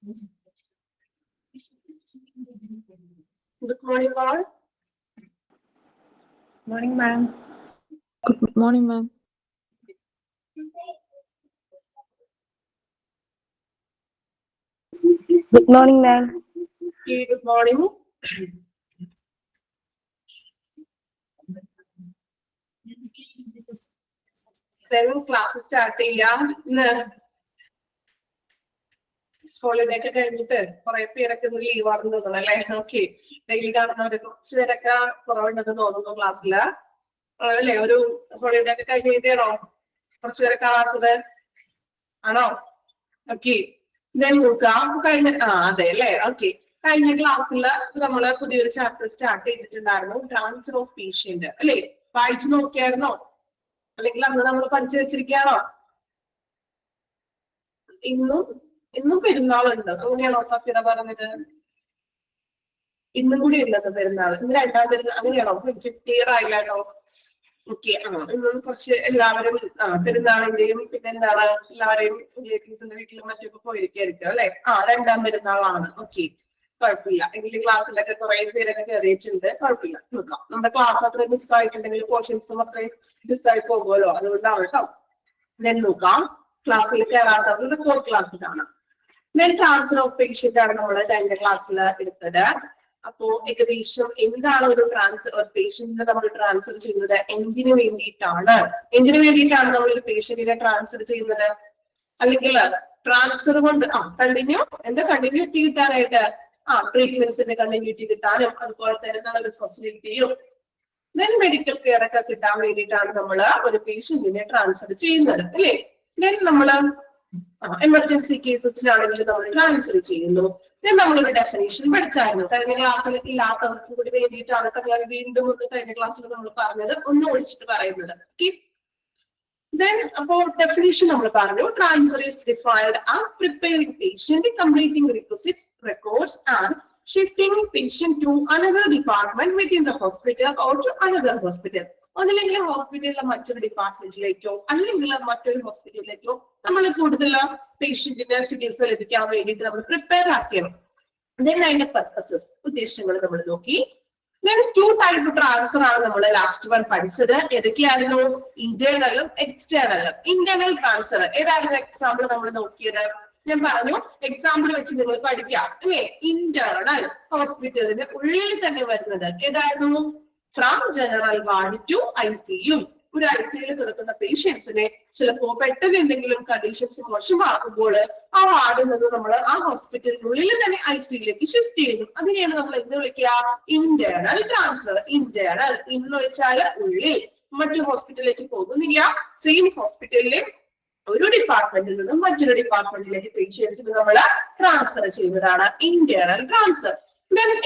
Good morning, all. Morning, ma'am. Good morning, ma'am. Good morning, ma'am. Okay, good morning. Class start ചെയ്യാം. Holiday ഒക്കെ കഴിഞ്ഞിട്ട് കുറെ പേരൊക്കെ leave ആണെന്ന് തോന്നുന്നു അല്ലെ? ഓക്കെ, ഡെയിലി കാണുന്നവര് കുറച്ച് പേരൊക്കെ കുറവുണ്ടെന്ന് തോന്നുന്നു ക്ലാസ്സില് അല്ലെ? ഒരു ഹോളിഡേ ഒക്കെ കഴിഞ്ഞ് എഴുതിയാണോ കുറച്ചു പേരെ കാണാത്തത്? ആണോ? ഓക്കെ, നോക്കാം. കഴിഞ്ഞ അതെ അല്ലെ? ഓക്കെ, കഴിഞ്ഞ ക്ലാസ്സിൽ നമ്മള് പുതിയൊരു ചാപ്റ്റർ സ്റ്റാർട്ട് ചെയ്തിട്ടുണ്ടായിരുന്നു, ട്രാൻസ്ഫർ ഓഫ് പേഷ്യന്റ് അല്ലെ? വായിച്ചു നോക്കിയായിരുന്നോ? അല്ലെങ്കിൽ അന്ന് നമ്മൾ പഠിച്ചു വെച്ചിരിക്കുകയാണോ? ഇന്നും പെരുന്നാളുണ്ട്, അങ്ങനെയാണോ സഫീറ പറഞ്ഞത്? ഇന്നും കൂടി ഉള്ളത് പെരുന്നാൾ, ഇന്ന് രണ്ടാം പെരുന്നാൾ, അങ്ങനെയാണോ? ക്ലിയർ ആയില്ല കേട്ടോ. ഓക്കെ, ഇന്നും കുറച്ച് എല്ലാവരും പെരുന്നാളിന്റെയും പിന്നെ എന്താണ് എല്ലാവരെയും റിലേറ്റീവ്സിന്റെ വീട്ടിലും മറ്റൊക്കെ പോയിരിക്കായിരിക്കും അല്ലെ? രണ്ടാം പെരുന്നാളാണ്. ഓക്കെ, കുഴപ്പമില്ല. എങ്കിലും ക്ലാസ്സിലൊക്കെ കുറെ പേരൊക്കെ കയറിയിട്ടുണ്ട്, കുഴപ്പമില്ല. നോക്കാം, നമ്മുടെ ക്ലാസ് അത്രയും മിസ്സായിട്ടുണ്ടെങ്കിൽ പോർഷൻസും അത്രയും മിസ്സായി പോകുമല്ലോ, അതുകൊണ്ടാണ് കേട്ടോ. നോക്കാം, ക്ലാസ്സിൽ കയറാത്തവരുടെ ഫോർത്ത് ക്ലാസ്സിൽ കാണാം. ട്രാൻസ്ഫർ ഓഫ് പേഷ്യന്റ് ആണ് നമ്മൾ 10th ക്ലാസ്സിൽ എടുത്തത്. അപ്പോ ഏകദേശം എന്താണ് ഒരു ട്രാൻസ്ഫർ പേഷ്യന്റിനെ നമ്മൾ ട്രാൻസ്ഫർ ചെയ്യുന്നത്? എന്തിനു വേണ്ടിയിട്ടാണ് നമ്മൾ ഒരു പേഷ്യന്റിനെ ട്രാൻസ്ഫർ ചെയ്യുന്നത്? അല്ലെങ്കിൽ ട്രാൻസ്ഫർ കൊണ്ട് കണ്ടിന്യൂറ്റി കിട്ടാനായിട്ട് ട്രീറ്റ്മെന്റ്സിന്റെ കണ്ടിന്യൂറ്റി കിട്ടാനും അതുപോലെ തന്നെ നല്ലൊരു ഫെസിലിറ്റിയും മെഡിക്കൽ കെയർ ഒക്കെ കിട്ടാൻ വേണ്ടിയിട്ടാണ് നമ്മൾ ഒരു പേഷ്യന്റിനെ ട്രാൻസ്ഫർ ചെയ്യുന്നത് അല്ലേ? നമ്മള് എമർജൻസി കേസസിലാണെങ്കിൽ നമ്മൾ ട്രാൻസ്ഫർ ചെയ്യുന്നു. നമ്മളൊരു ഡെഫിനേഷൻ പഠിച്ചായിരുന്നു കഴിഞ്ഞ ക്ലാസ്സിൽ, ഇല്ലാത്തവർക്കും കൂടി വേണ്ടിയിട്ടാണ് ഞാൻ വീണ്ടും കഴിഞ്ഞ ക്ലാസ്സിൽ നമ്മൾ പറഞ്ഞത് ഒന്ന് ഒഴിച്ചിട്ട് പറയുന്നത്. അപ്പോ ഡെഫിനേഷൻ നമ്മൾ പറഞ്ഞു, transfer is defined as preparing patient, completing requisites, records and shifting patient to another department within the hospital or to another hospital. ഒന്നില്ലെങ്കിൽ ഹോസ്പിറ്റലിലെ മറ്റൊരു ഡിപ്പാർട്ട്മെന്റിലേക്കോ അല്ലെങ്കിൽ മറ്റൊരു ഹോസ്പിറ്റലിലേക്കോ നമ്മൾ കൂടുതൽ പേഷ്യന്റിന് ചികിത്സ ലഭിക്കാൻ വേണ്ടിയിട്ട് നമ്മൾ പ്രിപ്പയർ ആക്കണം. അതിന്റെ പർപ്പസസ്, ഉദ്ദേശങ്ങൾ നമ്മൾ നോക്കി. ടു ടൈപ്പ് ട്രാൻസ്ഫർ ആണ് നമ്മൾ ലാസ്റ്റ് വൺ പഠിച്ചത്. ഏതൊക്കെയായിരുന്നു? ഇന്റേണലും എക്സ്റ്റേണലും. ഇന്റേണൽ ട്രാൻസ്ഫർ ഏതായിരുന്നു എക്സാമ്പിൾ നമ്മൾ നോക്കിയത്? ഞാൻ പറഞ്ഞു, എക്സാമ്പിൾ വെച്ച് നിങ്ങൾ പഠിക്കാം അല്ലേ? ഇന്റേണൽ ഹോസ്പിറ്റലിന്റെ ഉള്ളിൽ തന്നെ വരുന്നത് ഏതായിരുന്നു? From general ward to ICU. ഒരു ICUയിൽ കിടക്കുന്ന പേഷ്യൻസിനെ ചിലപ്പോ പെട്ടെന്ന് എന്തെങ്കിലും കണ്ടീഷൻസ് മോശമാകുമ്പോൾ ആ വാർഡിൽ നിന്ന് നമ്മൾ ആ ഹോസ്പിറ്റലിനുള്ളിൽ തന്നെ ICUയിലേക്ക് ഷിഫ്റ്റ് ചെയ്യുന്നു. അതിനെയാണ് നമ്മൾ എന്ത് വിളിക്കുക? Internal transfer. ഇന്റേണൽ എന്ന് വെച്ചാൽ ഉള്ളിൽ, മറ്റു ഹോസ്പിറ്റലിലേക്ക് പോകുന്നില്ല, സെയിം ഹോസ്പിറ്റലിലെ ഒരു ഡിപ്പാർട്ട്മെന്റിൽ നിന്നും മറ്റൊരു ഡിപ്പാർട്ട്മെന്റിലേക്ക് പേഷ്യൻസിന് നമ്മൾ ട്രാൻസ്ഫർ ചെയ്യുന്നതാണ് ഇന്റേണൽ ട്രാൻസ്ഫർ.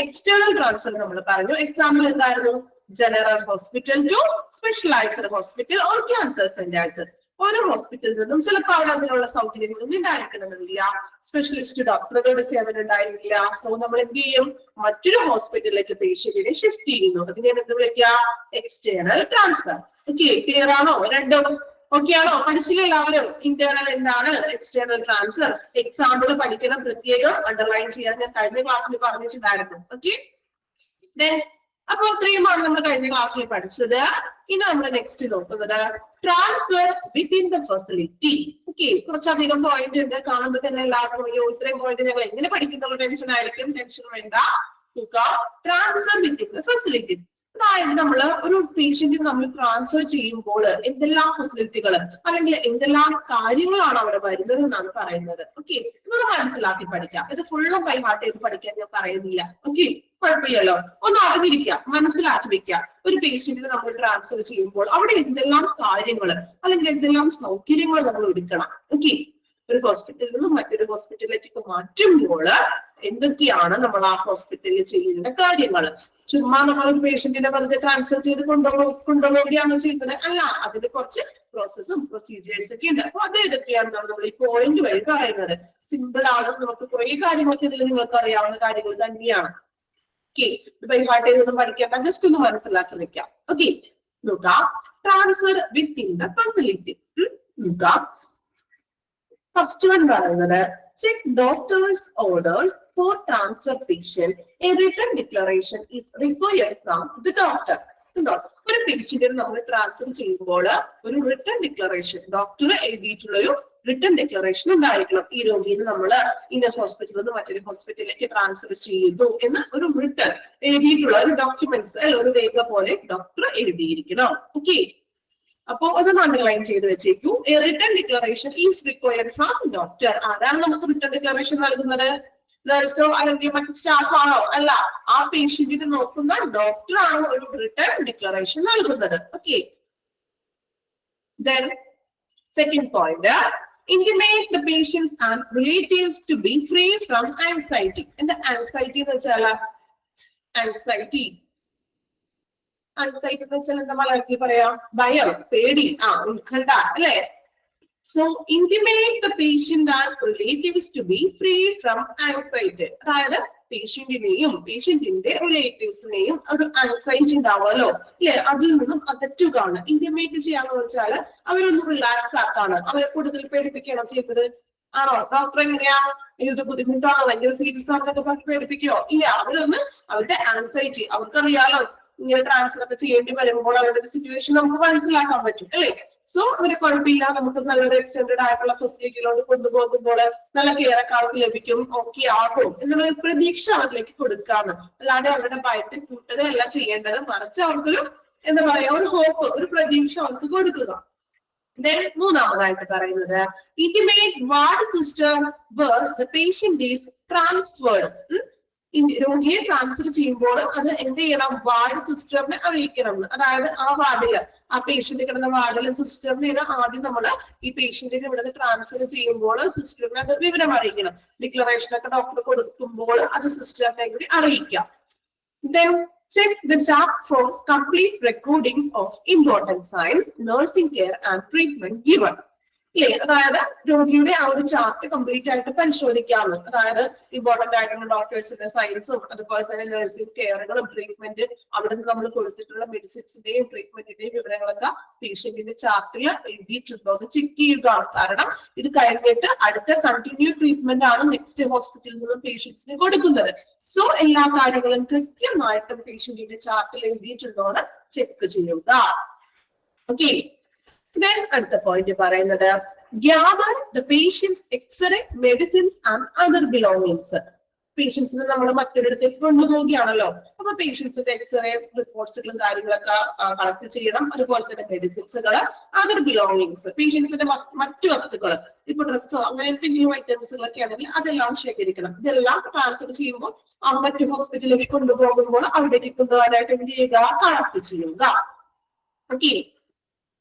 എക്സ്റ്റേണൽ ട്രാൻസ്ഫർ നമ്മൾ പറഞ്ഞു. എക്സാമ്പിൾ എന്തായിരുന്നു? General hospital to specialised hospital or cancer centres. ഓരോ ഹോസ്പിറ്റലിൽ നിന്നും ചിലപ്പോൾ അവിടെ അതിനുള്ള സൗകര്യങ്ങളൊന്നും ഉണ്ടായിരിക്കണമെന്നില്ല, സ്പെഷ്യലിസ്റ്റ് ഡോക്ടറുകളുടെ സേവനം ഉണ്ടായിരിക്കില്ല. സോ നമ്മൾ എന്ത് ചെയ്യും? മറ്റൊരു ഹോസ്പിറ്റലിലേക്ക് പേഷ്യന്റിനെ ഷിഫ്റ്റ് ചെയ്യുന്നു. അതിനെയാണ് എന്ത് വിളിക്കുക? External transfer. ഓക്കെ, ക്ലിയർ ആണോ? രണ്ടും ഓക്കെ ആണോ? പഠിച്ചില്ലേ എല്ലാവരും? ഇന്റേണൽ എന്താണ്, എക്സ്റ്റേണൽ ട്രാൻസ്ഫർ. എക്സാമ്പിൾ പഠിക്കണം, പ്രത്യേകം അണ്ടർലൈൻ ചെയ്യാൻ ഞാൻ കഴിഞ്ഞ ക്ലാസ്സിൽ പറഞ്ഞിട്ടുണ്ടായിരുന്നു. ഓക്കെ, അപ്പൊ ഇത്രയുമാണ് നമ്മൾ കഴിഞ്ഞ ക്ലാസ്സിൽ പഠിച്ചത്. ഇനി നമ്മൾ നെക്സ്റ്റ് നോക്കുന്നത് transfer within the facility. Okay, കുറച്ചധികം പോയിന്റ് ഉണ്ട്, കാണുമ്പോൾ തന്നെ എല്ലാവർക്കും ഇത്രയും പോയിന്റ് ഞങ്ങൾ എങ്ങനെ പഠിക്കുന്ന ടെൻഷൻ ആയിരിക്കും. ടെൻഷൻ വേണ്ട, ട്രാൻസ്ഫർ വിത്തിൻ ദ ഫെസിലിറ്റി. അതായത് നമ്മൾ ഒരു പേഷ്യന്റിന് നമ്മൾ ട്രാൻസ്ഫർ ചെയ്യുമ്പോൾ എന്തെല്ലാം ഫെസിലിറ്റികൾ അല്ലെങ്കിൽ എന്തെല്ലാം കാര്യങ്ങളാണ് അവിടെ വരുന്നത് എന്നാണ് പറയുന്നത്. ഓക്കെ, ഇതൊന്ന് മനസ്സിലാക്കി പഠിക്കാം. ഇത് ഫുള്ളും ബൈഹാർട്ട് ചെയ്ത് പഠിക്കാൻ ഞാൻ പറയുന്നില്ല. ഓക്കെ, കുഴപ്പമില്ലല്ലോ, ഒന്ന് അറിഞ്ഞിരിക്കുക, മനസ്സിലാക്കി വെക്കുക. ഒരു പേഷ്യന്റിന് നമ്മൾ ട്രാൻസ്ഫർ ചെയ്യുമ്പോൾ അവിടെ എന്തെല്ലാം കാര്യങ്ങൾ അല്ലെങ്കിൽ എന്തെല്ലാം സൗകര്യങ്ങൾ നമ്മൾ എടുക്കണം. ഓക്കെ, ഒരു ഹോസ്പിറ്റലിൽ നിന്നും മറ്റൊരു ഹോസ്പിറ്റലിലേക്ക് മാറ്റുമ്പോൾ എന്തൊക്കെയാണ് നമ്മൾ ആ ഹോസ്പിറ്റലിൽ ചെയ്യേണ്ട കാര്യങ്ങൾ? ചുമ്മാ നമ്മൾ ഒരു പേഷ്യന്റിനെ വെറുതെ ട്രാൻസ്ഫർ ചെയ്ത് കൊണ്ടുപോവുകയാണ് ചെയ്യുന്നത് അല്ല, അതിന് കുറച്ച് പ്രോസസ്സും പ്രൊസീജിയേഴ്സ് ഒക്കെ ഉണ്ട്. അപ്പൊ അത് ഏതൊക്കെയാണ് നമ്മൾ ഈ പോയിന്റ് വഴി പറയുന്നത്. സിമ്പിൾ ആണ്, നമുക്ക് കുറെ കാര്യങ്ങളൊക്കെ ഇതിൽ നിങ്ങൾക്ക് അറിയാവുന്ന കാര്യങ്ങൾ തന്നെയാണ്. ഓക്കെ, ബൈഹാർട്ട് ചെയ്തൊന്നും പഠിക്കേണ്ട, ജസ്റ്റ് ഒന്ന് മനസ്സിലാക്കി വെക്കാം. ഓക്കെ, നോക്കാം, ട്രാൻസ്ഫർ വിത്തിൻ ദ ഫെസിലിറ്റി. നോക്കാം, ഫസ്റ്റ് വൺ പറയുന്നത് check doctor's orders for transfer patient. A written declaration is required from the doctor. ഒരു പേഷ്യന്റിനെ നമ്മൾ ട്രാൻസ്ഫർ ചെയ്യുമ്പോൾ ഒരു റിട്ടേൺ ഡിക്ലറേഷൻ ഡോക്ടർ എഴുതിയിട്ടുള്ള ഒരു റിട്ടേൺ ഡിക്ലറേഷൻ ഉണ്ടായിരിക്കണം. ഈ രോഗിയെ നമ്മൾ ഇന്ന ഹോസ്പിറ്റലിൽ നിന്ന് മറ്റൊരു ഹോസ്പിറ്റലിലേക്ക് ട്രാൻസ്ഫർ ചെയ്തു എന്ന് ഒരു റിട്ടേൺ എഴുതിയിട്ടുള്ള ഒരു ഡോക്യുമെന്റ്സ് ഒരു രേഖ പോലെ ഡോക്ടർ എഴുതിയിരിക്കണം. ഓക്കെ, അപ്പോ അതൊന്ന് അണ്ടർലൈൻ ചെയ്ത് വെച്ചേക്കൂ. A return declaration is required from doctor. ആരാണ് നമുക്ക് റിട്ടേൺ ഡിക്ലറേഷൻ നൽകുന്നത്? നഴ്സോ അല്ലെങ്കിൽ മറ്റ് സ്റ്റാഫ് ആണോ? അല്ല, ആ പേഷ്യന്റിനെ നോക്കുന്ന ഡോക്ടർ ആണ് ഒരു റിട്ടേൺ ഡിക്ലറേഷൻ നൽകുന്നത്. Okay, then second point, intimate the patients and relatives to be free from anxiety. എന്താ anxiety എന്ന് വെച്ചാൽ? anxiety എന്ന് വെച്ചാൽ എന്താ മലയാളത്തിൽ പറയാ? ഭയം, പേടി, ഉത്കണ്ഠ അല്ലെ? So intimate the patient and relatives to be free from anxiety. അതായത് പേഷ്യന്റിനെയും പേഷ്യന്റിന്റെ റിലേറ്റീവ്സിനെയും ഒരു ആൻസൈറ്റി ഉണ്ടാവുമല്ലോ അല്ലെ, അതിൽ നിന്നും അകറ്റുകയാണ്. ഇന്റിമേറ്റ് ചെയ്യാന്ന് വെച്ചാൽ അവരൊന്ന് റിലാക്സ് ആക്കാണ്, അവരെ കൂടുതൽ പേടിപ്പിക്കുകയാണോ ചെയ്തത്? ആണോ? ഡോക്ടർ എങ്ങനെയാ ഇത് ബുദ്ധിമുട്ടാണോ, ഭയങ്കര സീരിയസ് ആണെന്നൊക്കെ പറഞ്ഞ് പേടിപ്പിക്കുകയോ? ഇല്ല, അവരൊന്ന് അവരുടെ ആൻസൈറ്റി, അവർക്കറിയാലോ ഇങ്ങനെ ട്രാൻസ്ഫർ ഒക്കെ ചെയ്യേണ്ടി വരുമ്പോൾ അവരുടെ ഒരു സിറ്റുവേഷൻ നമുക്ക് മനസ്സിലാക്കാൻ പറ്റും അല്ലെ. സോ അവരെ കുഴപ്പമില്ല, നമുക്ക് നല്ലൊരു എക്സ്റ്റെൻഡഡ് ആയിട്ടുള്ള ഫെസിലിറ്റിയിലോട്ട് കൊണ്ടുപോകുമ്പോൾ നല്ല കെയർ ഒക്കെ അവർക്ക് ലഭിക്കും, ഓക്കെ ആകും എന്നുള്ള പ്രതീക്ഷ അവരിലേക്ക് കൊടുക്കാന്ന്. അല്ലാതെ അവരുടെ ഭയത്തെ കൂട്ടുകയല്ല ചെയ്യേണ്ടത്, മറിച്ച് അവർക്കൊരു എന്താ പറയാ ഒരു ഹോപ്പ്, ഒരു പ്രതീക്ഷ അവർക്ക് കൊടുക്കുക. Then മൂന്നാമതായിട്ട് പറയുന്നത് intimate ward system where the patient is transferred. രോഗിയെ ട്രാൻസ്ഫർ ചെയ്യുമ്പോൾ അത് എന്ത് ചെയ്യണം? വാർഡ് സിസ്റ്ററിനെ അറിയിക്കണം. അതായത് ആ വാർഡില്, ആ പേഷ്യന്റ് കിടന്ന വാർഡിലെ സിസ്റ്ററിനെ ആദ്യം നമ്മൾ ഈ പേഷ്യന്റിനെ ഇവിടുന്ന് ട്രാൻസ്ഫർ ചെയ്യുമ്പോൾ സിസ്റ്ററിനെ അത് വിവരം അറിയിക്കണം. ഡിക്ലറേഷൻ ഒക്കെ ഡോക്ടർ കൊടുക്കുമ്പോൾ അത് സിസ്റ്ററിനെ കൂടി അറിയിക്കാം. Then check the chart for complete recording of important signs, nursing care and treatment given. അതായത് രോഗിയുടെ ആ ഒരു ചാർട്ട് കംപ്ലീറ്റ് ആയിട്ട് പരിശോധിക്കാവുന്നത്. അതായത് ഇമ്പോർട്ടന്റ് ആയിട്ടുള്ള ഡോക്ടേഴ്സിന്റെ സയൻസും അതുപോലെ തന്നെ നഴ്സിംഗ് കെയറുകളും ട്രീറ്റ്മെന്റ് അവിടെ നിന്ന് നമ്മൾ കൊടുത്തിട്ടുള്ള മെഡിസിൻസിന്റെയും ട്രീറ്റ്മെന്റിന്റെയും വിവരങ്ങളൊക്കെ പേഷ്യന്റിന്റെ ചാർട്ടിൽ എഴുതിയിട്ടുണ്ടോ എന്ന് ചെക്ക് ചെയ്യുകയാണ്. കാരണം ഇത് കഴിഞ്ഞിട്ട് അടുത്ത കണ്ടിന്യൂ ട്രീറ്റ്മെന്റ് ആണ് നെക്സ്റ്റ് ഹോസ്പിറ്റലിൽ നിന്ന് പേഷ്യൻസിന് കൊടുക്കുന്നത്. സോ എല്ലാ കാര്യങ്ങളും കൃത്യമായിട്ടും പേഷ്യന്റിന്റെ ചാർട്ടിൽ എഴുതിയിട്ടുണ്ടോ എന്ന് ചെക്ക് ചെയ്യുക. ഓക്കെ, then അടുത്ത പോയിന്റ് പറയുന്നത് gather the patient's X-ray, medicines and other belongings. പേഷ്യൻസിന് നമ്മൾ മറ്റൊരിടത്തേക്ക് കൊണ്ടുപോവുകയാണല്ലോ, അപ്പൊ പേഷ്യൻസിന്റെ എക്സ്റേ റിപ്പോർട്ട്സുകളും കാര്യങ്ങളൊക്കെ കളക്ട് ചെയ്യണം. അതുപോലെ തന്നെ മെഡിസിൻസുകൾ, അതർ ബിലോങ്ങിങ്സ്, പേഷ്യൻസിന്റെ മറ്റു വസ്തുക്കൾ, ഇപ്പൊ ഡ്രസ്സോ അങ്ങനത്തെ ന്യൂ ഐറ്റംസുകളൊക്കെ ആണെങ്കിൽ അതെല്ലാം ശേഖരിക്കണം. ഇതെല്ലാം ട്രാൻസ്ഫർ ചെയ്യുമ്പോൾ മറ്റു ഹോസ്പിറ്റലിലേക്ക് കൊണ്ടുപോകുമ്പോൾ അവിടേക്ക് കൊണ്ടുപോകാനായിട്ട് എന്ത് ചെയ്യുക? കളക്ട് ചെയ്യുക. ഓക്കെ,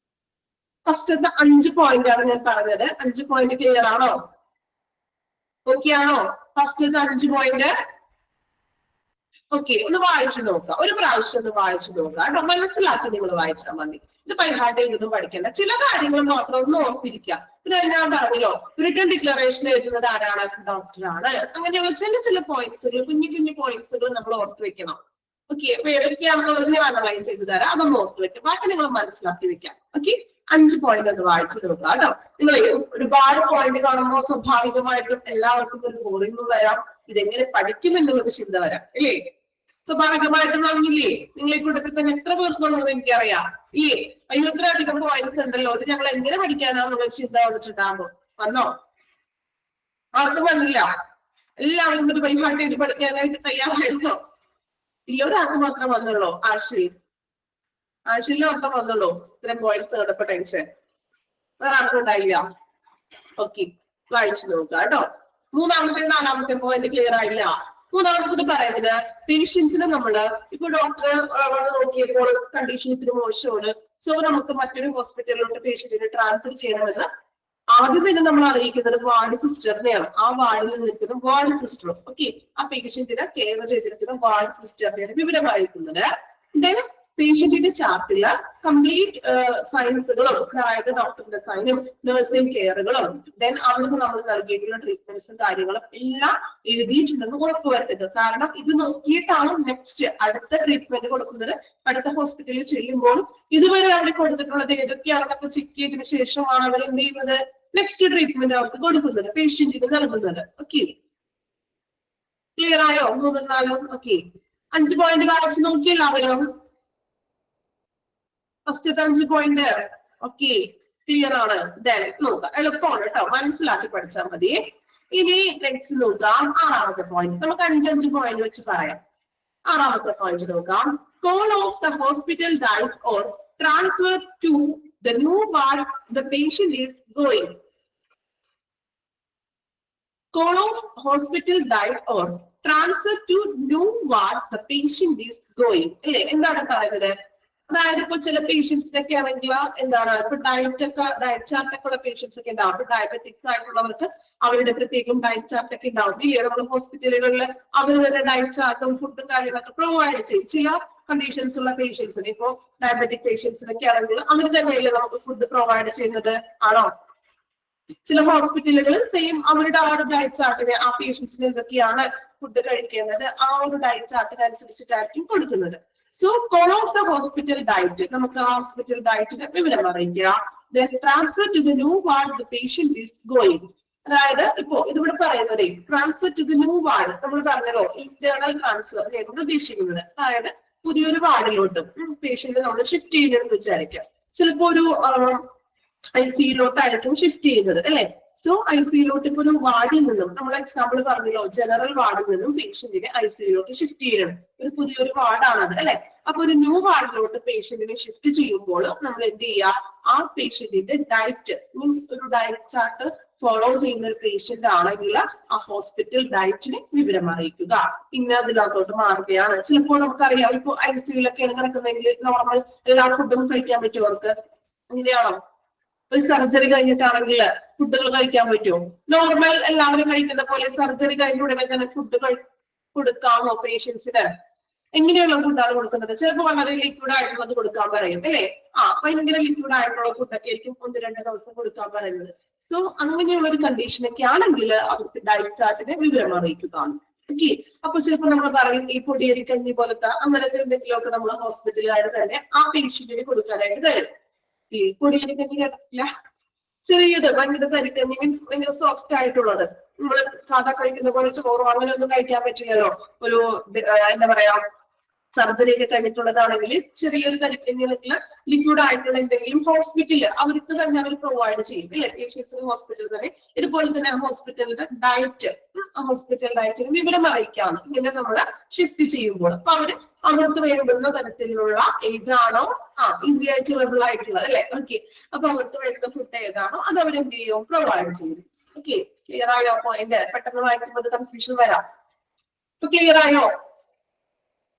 ഫസ്റ്റത്തെ 5 പോയിന്റ് ആണ് ഞാൻ പറഞ്ഞത്. 5 പോയിന്റ് ക്ലിയർ ആണോ? ഓക്കെ ആണോ? ഫസ്റ്റത്തെ 5 പോയിന്റ് ഓക്കെ, ഒന്ന് വായിച്ചു നോക്കാം. ഒരു പ്രാവശ്യം ഒന്ന് വായിച്ചു നോക്കാം കേട്ടോ, മനസ്സിലാക്കി നിങ്ങൾ വായിച്ചാൽ മതി. ഇത് ബൈഹാർട്ട് ചെയ്തൊന്നും പഠിക്കണ്ട, ചില കാര്യങ്ങൾ മാത്രം ഒന്ന് ഓർത്തിരിക്കുക. പിന്നെ ഞാൻ പറഞ്ഞല്ലോ റിട്ടേൺ ഡിക്ലറേഷൻ എഴുതുന്നത് ആരാണ്? ഡോക്ടറാണ്. അങ്ങനെയുള്ള ചില പോയിന്റ്സുകൾ, കുഞ്ഞു പോയിന്റ്സുകൾ നമ്മൾ ഓർത്ത് വെക്കണം. ഓക്കെ, അപ്പൊ ഏതൊക്കെയാണെന്നുള്ളത് ഞാൻ അണ്ടർലൈൻ ചെയ്തു തരാം, അതൊന്ന് ഓർത്ത് വെക്കാം. ബാക്കി നിങ്ങൾ മനസ്സിലാക്കി വെക്കാം. ഓക്കെ, 5 പോയിന്റ് ഒന്ന് വായിച്ചു നോക്കുക കേട്ടോ. നിങ്ങൾ ഒരുപാട് പോയിന്റ് കാണുമ്പോൾ സ്വാഭാവികമായിട്ടും എല്ലാവർക്കും ഒരു ബോറിംഗ് വരാം, ഇതെങ്ങനെ പഠിക്കും എന്നുള്ളൊരു ചിന്ത വരാം അല്ലേ? സ്വാഭാവികമായിട്ടും പറഞ്ഞില്ലേ, നിങ്ങൾ ഈ കൂട്ടത്തിൽ തന്നെ എത്ര പേർക്കുള്ളത് എനിക്കറിയാം ഇല്ലേ? 50-ലധികം പോയിന്റ്സ് ഉണ്ടല്ലോ, ഇത് ഞങ്ങൾ എങ്ങനെ പഠിക്കാനാന്നുള്ള ചിന്ത വന്നിട്ടുണ്ടാകും. വന്നോ? ആർക്കും വന്നില്ല? എല്ലാവരും ഒരു ബൈഹാർട്ട് ചെയ്ത് പഠിക്കാനായിട്ട് തയ്യാറായിരുന്നോ? ഇല്ല, ഒരാൾക്ക് മാത്രം വന്നുള്ളൂ. ആഴ്ചയിൽ മാത്രം വന്നുള്ളൂ ഇത്രയും പോയിന്റ്സ് കണ്ടപ്പോ ടെൻഷൻ. വേറെ ആർക്കും ഉണ്ടായില്ല? ഓക്കെ, വായിച്ചു നോക്കുക കേട്ടോ. മൂന്നാമത്തെ 4-ാമത്തെ പോയിന്റ് ക്ലിയർ ആയില്ല. മൂന്നാമത്തെ പറയുന്നത് പേഷ്യൻസിന് നമ്മള് ഇപ്പൊ ഡോക്ടർ നോക്കിയപ്പോൾ കണ്ടീഷൻ ഇത്തിരി മോശമാണ്, സോ നമുക്ക് മറ്റൊരു ഹോസ്പിറ്റലിലോട്ട് പേഷ്യന്റിനെ ട്രാൻസ്ഫർ ചെയ്യണമെന്ന് ആദ്യം തന്നെ നമ്മൾ അറിയിക്കുന്നത് വാർഡ് സിസ്റ്ററിനെയാണ്. ആ വാർഡിൽ നിൽക്കുന്ന വാർഡ് സിസ്റ്റർ, ഓക്കെ, ആ പേഷ്യന്റിനെ കെയർ ചെയ്തിരിക്കുന്ന വാർഡ് സിസ്റ്ററിനെയാണ് വിവരം അറിയിക്കുന്നത്. ദെൻ പേഷ്യന്റിന്റെ ചാർട്ടില് കംപ്ലീറ്റ് സയൻസുകളും, അതായത് ഡോക്ടറിന്റെ സൈനും നഴ്സിംഗ് കെയറുകളും ദെൻ അവർക്ക് നമ്മൾ നൽകിയിട്ടുള്ള ട്രീറ്റ്മെന്റ്സും കാര്യങ്ങളും എല്ലാം എഴുതിയിട്ടുണ്ടെന്ന് ഉറപ്പുവരുത്തുക. കാരണം ഇത് നോക്കിയിട്ടാണ് നെക്സ്റ്റ് അടുത്ത ട്രീറ്റ്മെന്റ് കൊടുക്കുന്നത്. അടുത്ത ഹോസ്പിറ്റലിൽ ചെല്ലുമ്പോൾ ഇതുവരെ അവർ കൊടുത്തിട്ടുള്ളത് ഏതൊക്കെയാണെന്നൊക്കെ ചെക്ക് ചെയ്തതിനു ശേഷമാണ് അവർ എന്ത് ചെയ്യുന്നത്? നെക്സ്റ്റ് ട്രീറ്റ്മെന്റ് അവർക്ക് കൊടുക്കുന്നത്, പേഷ്യന്റിന് നൽകുന്നത്. ഓക്കെ, ക്ലിയർ ആയോ? 3 4. ഓക്കെ, 5 പോയിന്റ് വായിച്ച് നോക്കി എല്ലാവരും. ഫസ്റ്റത്തെ 5 പോയിന്റ് ഓക്കെ ക്ലിയർ ആണ്. നോക്കാം, എളുപ്പമാണ് കേട്ടോ, മനസ്സിലാക്കി പഠിച്ചാൽ മതി. ഇനി നെക്സ്റ്റ് നോക്കാം, 6ാമത്തെ പോയിന്റ്. നമുക്ക് 5 പോയിന്റ് വെച്ച് പറയാം. 6ാമത്തെ പോയിന്റ് നോക്കാം. Call of the hospital diet or transfer to the new ward the patient is going. Call of hospital diet or transfer to new ward the patient is going. അല്ലേ, എന്താണ് പറയുന്നത്? അതായത് ഇപ്പൊ ചില പേഷ്യൻസിനൊക്കെ ആണെങ്കിൽ എന്താണ്, ഇപ്പൊ ഡയറ്റ് ചാർട്ട് ഒക്കെ ഉള്ള പേഷ്യൻസ് ഒക്കെ ഉണ്ടാവും. ഇപ്പൊ ഡയബറ്റിക്സ് ആയിട്ടുള്ളവർക്ക് അവരുടെ പ്രത്യേകം ഡയറ്റ് ചാർട്ട് ഒക്കെ ഉണ്ടാവും. ഈ നമ്മുടെ ഹോസ്പിറ്റലുകളിൽ അവർ തന്നെ ഡയറ്റ് ചാർട്ടും ഫുഡും കാര്യങ്ങളൊക്കെ പ്രൊവൈഡ് ചെയ്യും. ചില കണ്ടീഷൻസ് ഉള്ള പേഷ്യൻസിന്, ഇപ്പൊ ഡയബറ്റിക് പേഷ്യൻസിനൊക്കെ ആണെങ്കിൽ അവർ തന്നെയല്ലേ നമുക്ക് ഫുഡ് പ്രൊവൈഡ് ചെയ്യുന്നത്, ആണോ? ചില ഹോസ്പിറ്റലുകൾ സെയിം അവരുടെ ആ ഒരു ഡയറ്റ് ചാർട്ടിന് ആ പേഷ്യൻസിന് എന്തൊക്കെയാണ് ഫുഡ് കഴിക്കേണ്ടത് ആ ഒരു ഡയറ്റ് ചാർട്ടിനനുസരിച്ചിട്ടായിരിക്കും കൊടുക്കുന്നത്. So, call off the hospital diet. നമുക്ക് ഹോസ്പിറ്റൽ ഡയറ്റിന്റെ വിവരം അറിയിക്കുക. Then transfer to the new ward the patient is going. അതായത് ഇപ്പോ ഇതിവിടെ പറയുന്നത് transfer to the new ward. നമ്മൾ പറഞ്ഞല്ലോ ഇന്റേണൽ ട്രാൻസ്ഫർ കൊണ്ട് ഉദ്ദേശിക്കുന്നത്, അതായത് പുതിയൊരു വാർഡിലോട്ട് പേഷ്യന്റ് നമ്മൾ ഷിഫ്റ്റ് ചെയ്യുന്നതെന്ന് വിചാരിക്കാം. ചിലപ്പോ ഒരു ICUലോട്ടായിരിക്കും ഷിഫ്റ്റ് ചെയ്യുന്നത്, അല്ലെ? സോ ICUലോട്ട് ഇപ്പൊ ഒരു വാർഡിൽ നിന്നും, നമ്മൾ എക്സാമ്പിൾ പറഞ്ഞല്ലോ ജനറൽ വാർഡിൽ നിന്നും പേഷ്യന്റിനെ ICUലോട്ട് ഷിഫ്റ്റ് ചെയ്യണം. ഒരു പുതിയൊരു വാർഡാണത്, അല്ലെ? അപ്പൊ ഒരു ന്യൂ വാർഡിലോട്ട് പേഷ്യന്റിനെ ഷിഫ്റ്റ് ചെയ്യുമ്പോൾ നമ്മൾ എന്ത് ചെയ്യുക, ആ പേഷ്യന്റിന്റെ ഡയറ്റ് മീൻസ് ഒരു ഡയറ്റ് ചാർട്ട് ഫോളോ ചെയ്യുന്ന ഒരു പേഷ്യന്റ് ആണെങ്കിൽ ആ ഹോസ്പിറ്റൽ ഡയറ്റിനെ വിവരം അറിയിക്കുക. പിന്നെ അതിനകത്തോട്ട് മാറുകയാണ്. ചിലപ്പോൾ നമുക്കറിയാം, ഇപ്പൊ ICUലൊക്കെയാണ് കിടക്കുന്നതെങ്കിൽ നോർമൽ എല്ലാ ഫുഡും കഴിക്കാൻ പറ്റും അവർക്ക്. അങ്ങനെയാണോ? ഒരു സർജറി കഴിഞ്ഞിട്ടാണെങ്കിൽ ഫുഡുകൾ കഴിക്കാൻ പറ്റുമോ? നോർമൽ എല്ലാവരും കഴിക്കുന്ന പോലെ സർജറി കഴിഞ്ഞ ഉടനെ തന്നെ ഫുഡ് കൊടുക്കാമോ പേഷ്യൻസിന്? എങ്ങനെയുള്ള ഫുഡാണ് കൊടുക്കുന്നത്? ചിലപ്പോൾ വളരെ ലിക്വിഡ് ആയിട്ടുള്ളത് കൊടുക്കാൻ പറയും, അല്ലെ? ഭയങ്കര ലിക്വിഡ് ആയിട്ടുള്ള ഫുഡൊക്കെ ആയിരിക്കും 1-2 ദിവസം കൊടുക്കാൻ പറയുന്നത്. സോ അങ്ങനെയുള്ള ഒരു കണ്ടീഷനൊക്കെ ആണെങ്കിൽ അവർക്ക് ഡയറ്റ് ചാർട്ടിനെ വിവരം അറിയിക്കുക. ഓക്കെ, അപ്പൊ ചിലപ്പോൾ നമ്മൾ പറയും ഈ പൊടിയരി കഞ്ഞി പോലത്തെ അങ്ങനത്തെ എന്തെങ്കിലുമൊക്കെ നമ്മൾ ഹോസ്പിറ്റലുകാർ തന്നെ ആ പേഷ്യന്റിന് കൊടുക്കാനായിട്ട് തരും. പൊടിയരി കഞ്ഞി കേട്ടിട്ടില്ല? ചെറിയത് ഭയങ്കര തരിക്കഞ്ഞി മീൻസ് ഭയങ്കര സോഫ്റ്റ് ആയിട്ടുള്ളത്. നമ്മൾ സാധാ കഴിക്കുന്ന പോലെ ചോറോ അങ്ങനെയൊന്നും കഴിക്കാൻ പറ്റില്ലല്ലോ. ഒരു എന്താ പറയാ, സർജറി ഒക്കെ കഴിഞ്ഞിട്ടുള്ളതാണെങ്കിൽ ചെറിയൊരു തരിക്കഞ്ഞിൽ ലിക്വിഡ് ആയിട്ടുള്ള എന്തെങ്കിലും ഹോസ്പിറ്റലിൽ അവർക്ക് തന്നെ അവർ പ്രൊവൈഡ് ചെയ്യും, അല്ലെ? പേഷ്യൻസിന് ഹോസ്പിറ്റലിൽ തന്നെ ഇതുപോലെ തന്നെ ഹോസ്പിറ്റലിന്റെ ഡയറ്റ്, ഹോസ്പിറ്റൽ ഡയറ്റിന് വിവരം അറിയിക്കാണ് ഇങ്ങനെ നമ്മൾ ഷിഫ്റ്റ് ചെയ്യുമ്പോൾ. അപ്പൊ അവർക്ക് വേണ്ടുന്ന തരത്തിലുള്ള ഏതാണോ ഈസി ആയിട്ട് അവൈലബിൾ ആയിട്ടുള്ളത്, അല്ലെ? ഓക്കെ, അപ്പൊ അവർക്ക് വേണ്ടുന്ന ഫുഡ് ഏതാണോ അത് അവരെന്ത് ചെയ്യും, പ്രൊവൈഡ് ചെയ്യും. ഓക്കെ, ക്ലിയർ ആയോ? പോയിന്റ് പെട്ടെന്ന് വായിക്കുമ്പോൾ കൺഫ്യൂഷൻ വരാം. ഇപ്പൊ ക്ലിയർ ആയോ?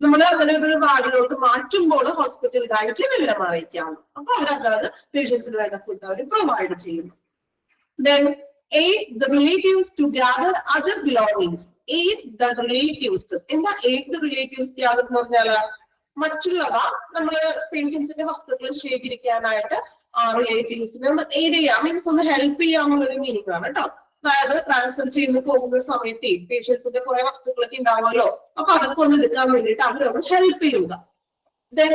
നമ്മൾ അങ്ങനെ ഒരു വാർഡിലോട്ട് മാറ്റുമ്പോൾ ഹോസ്പിറ്റൽ ഡയറ്റ് വിവരം അറിയിക്കാം. അപ്പൊ അവരതായത് പേഷ്യൻസിന് വേണ്ട ഫുഡ് അവർ പ്രൊവൈഡ് ചെയ്യുന്നു. Then aid the relatives to gather other belongings. Aid the relatives. എന്താ aid the relatives gather എന്ന് പറഞ്ഞാല്? മറ്റുള്ളവ നമ്മള് പേഷ്യൻസിന്റെ വസ്തുക്കൾ ശേഖരിക്കാനായിട്ട് റിലേറ്റീവ്സിന് എയ്ഡ് ചെയ്യാം, മീൻസ് ഒന്ന് ഹെൽപ്പ് ചെയ്യാന്നുള്ളൊരു മീനിങ് ആണ് കേട്ടോ. അതായത് ട്രാൻസ്ഫർ ചെയ്ത് പോകുന്ന സമയത്ത് പേഷ്യൻസിന്റെ കുറെ വസ്തുക്കളൊക്കെ ഉണ്ടാവുമല്ലോ, അപ്പൊ അതൊക്കെ ഒന്ന് എടുക്കാൻ വേണ്ടിയിട്ട് അവരൊന്ന് ഹെൽപ്പ് ചെയ്യുക. Then